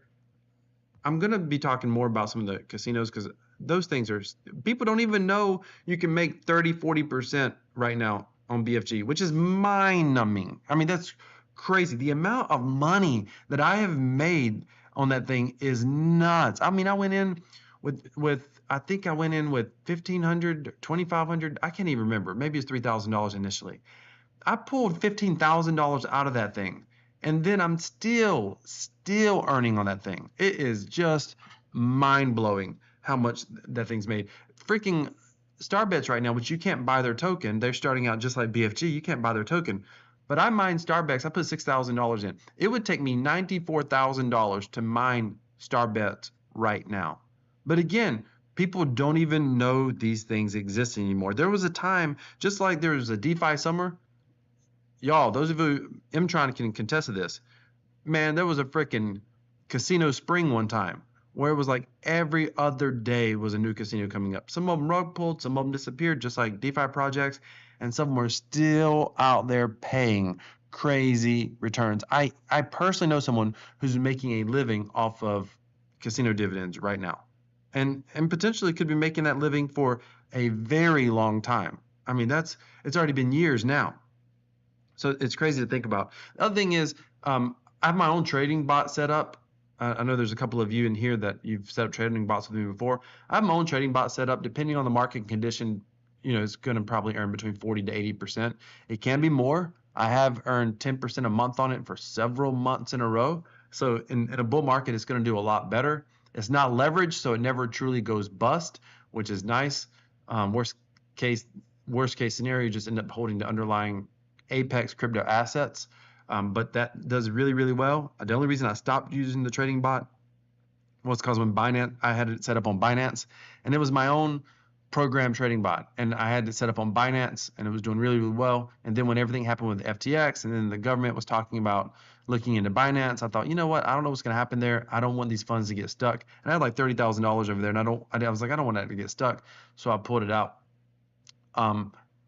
I'm going to be talking more about some of the casinos because those things are, people don't even know you can make 30, 40% right now on BFG, which is mind numbing. I mean, that's crazy. The amount of money that I have made on that thing is nuts. I mean, I went in I think I went in with $1,500, $2,500. I can't even remember. Maybe it's $3,000 initially. I pulled $15,000 out of that thing. And then I'm still earning on that thing. It is just mind-blowing how much that thing's made. Freaking Starbets right now, which you can't buy their token. They're starting out just like BFG. You can't buy their token. But I mine Starbets. I put $6,000 in. It would take me $94,000 to mine Starbets right now. But again, people don't even know these things exist anymore. There was a time, just like there was a DeFi summer, y'all, those of you, Mtron can contest to this. Man, there was a freaking casino spring one time where it was like every other day was a new casino coming up. Some of them rug pulled, some of them disappeared, just like DeFi projects, and some of them are still out there paying crazy returns. I personally know someone who's making a living off of casino dividends right now, and potentially could be making that living for a very long time. I mean, it's already been years now. So it's crazy to think about. The other thing is, I have my own trading bot set up. I know there's a couple of you in here that you've set up trading bots with me before. I have my own trading bot set up. Depending on the market condition, you know, it's going to probably earn between 40 to 80%. It can be more. I have earned 10% a month on it for several months in a row. So in a bull market, it's going to do a lot better. It's not leveraged, so it never truly goes bust, which is nice. Worst case scenario, you just end up holding the underlying Apex crypto assets, but that does really, really well. The only reason I stopped using the trading bot was because when Binance, I had it set up on Binance, and it was my own program trading bot, and I had it set up on Binance, and it was doing really, really well. And then when everything happened with FTX, and then the government was talking about looking into Binance, I thought, you know what? I don't know what's going to happen there. I don't want these funds to get stuck. And I had like $30,000 over there, and I was like, I don't want that to get stuck. So I pulled it out.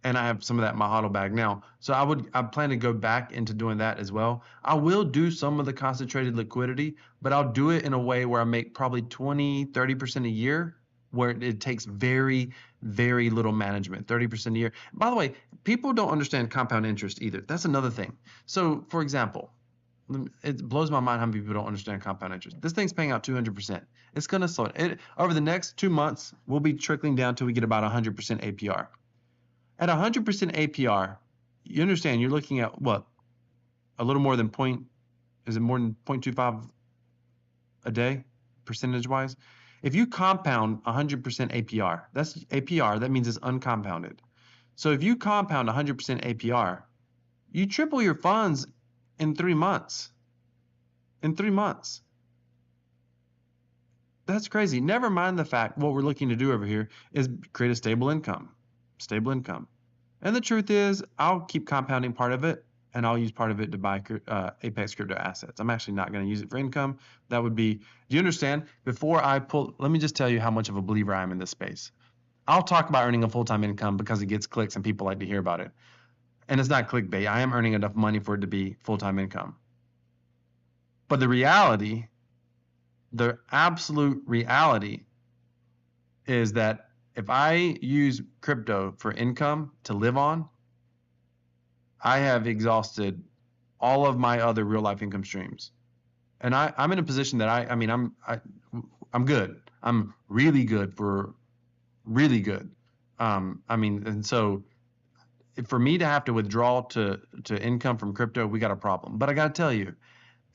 And I have some of that in my HODL bag now. So I plan to go back into doing that as well. I will do some of the concentrated liquidity, but I'll do it in a way where I make probably 20-30% a year, where it takes very, very little management, 30% a year. By the way, people don't understand compound interest either. That's another thing. So for example, it blows my mind how many people don't understand compound interest. This thing's paying out 200%. It's going to slow it. Over the next 2 months, we'll be trickling down till we get about 100% APR. At 100% APR, you understand you're looking at what? A little more than is it more than 0.25 a day, percentage-wise? If you compound 100% APR, that's APR, that means it's uncompounded. So if you compound 100% APR, you triple your funds in 3 months. In 3 months. That's crazy. Never mind the fact what we're looking to do over here is create a stable income. Stable income. And the truth is, I'll keep compounding part of it, and I'll use part of it to buy Apex crypto assets. I'm actually not going to use it for income. That would be, do you understand? Before I pull, let me just tell you how much of a believer I am in this space. I'll talk about earning a full-time income because it gets clicks and people like to hear about it. And it's not clickbait. I am earning enough money for it to be full-time income. But the reality, the absolute reality is that if I use crypto for income to live on, I have exhausted all of my other real life income streams. And I'm in a position that I'm good. I'm really good for really good. And so for me to have to withdraw to income from crypto, we got a problem. But I got to tell you,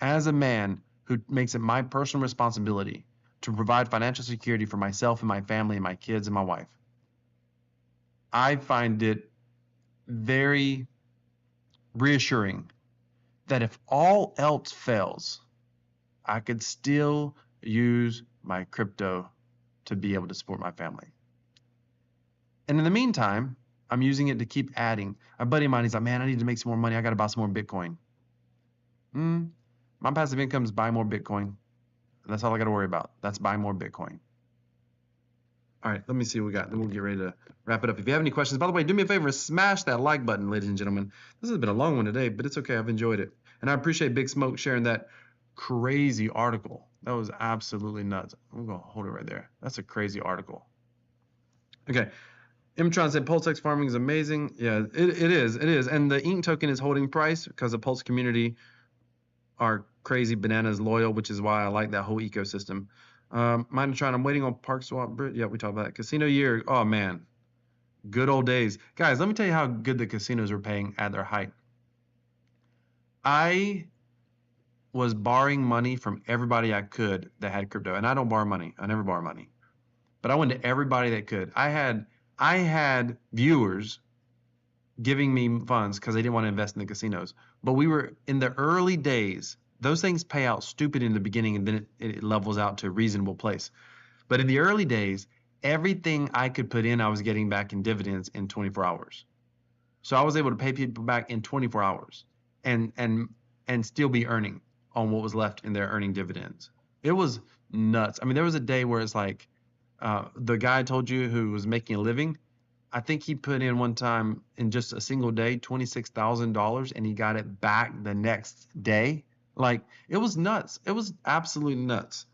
as a man who makes it my personal responsibility to provide financial security for myself and my family and my kids and my wife, I find it very reassuring that if all else fails, I could still use my crypto to be able to support my family. And in the meantime, I'm using it to keep adding. A buddy of mine, he's like, man, I need to make some more money. I got to buy some more Bitcoin. My passive income is buy more Bitcoin. That's all I got to worry about. That's buy more Bitcoin. All right, let me see what we got. Then we'll get ready to wrap it up. If you have any questions, by the way, do me a favor, smash that like button, ladies and gentlemen. This has been a long one today, but it's okay. I've enjoyed it. And I appreciate Big Smoke sharing that crazy article. That was absolutely nuts. I'm going to hold it right there. That's a crazy article. Okay. Mtron said Pulsex farming is amazing. Yeah, it is. It is. And the Ink token is holding price because the Pulse community are crazy bananas loyal, which is why I like that whole ecosystem. Minotron, I'm waiting on Park Swap Brit. Yeah, we talked about that. Casino year. Oh, man. Good old days. Guys, let me tell you how good the casinos were paying at their height. I was borrowing money from everybody I could that had crypto. And I don't borrow money. I never borrow money. But I went to everybody that could. I had viewers giving me funds because they didn't want to invest in the casinos. But we were in the early days. Those things pay out stupid in the beginning, and then it levels out to a reasonable place. But in the early days, everything I could put in, I was getting back in dividends in 24 hours. So I was able to pay people back in 24 hours and still be earning on what was left in their earning dividends. It was nuts. I mean, there was a day where it's like the guy I told you who was making a living, I think he put in one time in just a single day $26,000, and he got it back the next day. Like, it was nuts. It was absolutely nuts.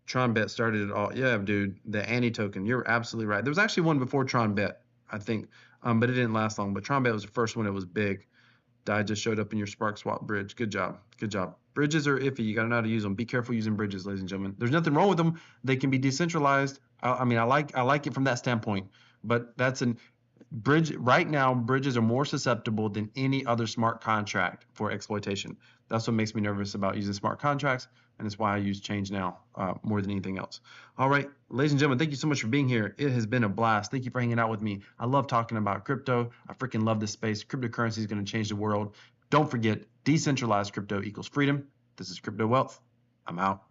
TronBet started it all. Yeah, dude, the Annie token. You're absolutely right. There was actually one before TronBet, I think, but it didn't last long. But TronBet was the first one. It was big. Dai just showed up in your Spark Swap bridge. Good job. Good job. Bridges are iffy. You got to know how to use them. Be careful using bridges, ladies and gentlemen. There's nothing wrong with them. They can be decentralized. I mean, I like it from that standpoint. But that's an bridge. Right now, bridges are more susceptible than any other smart contract for exploitation. That's what makes me nervous about using smart contracts, and it's why I use Change now more than anything else. All right, ladies and gentlemen, thank you so much for being here. It has been a blast. Thank you for hanging out with me. I love talking about crypto. I freaking love this space. Cryptocurrency is going to change the world. Don't forget, decentralized crypto equals freedom. This is Crypto Wealth. I'm out.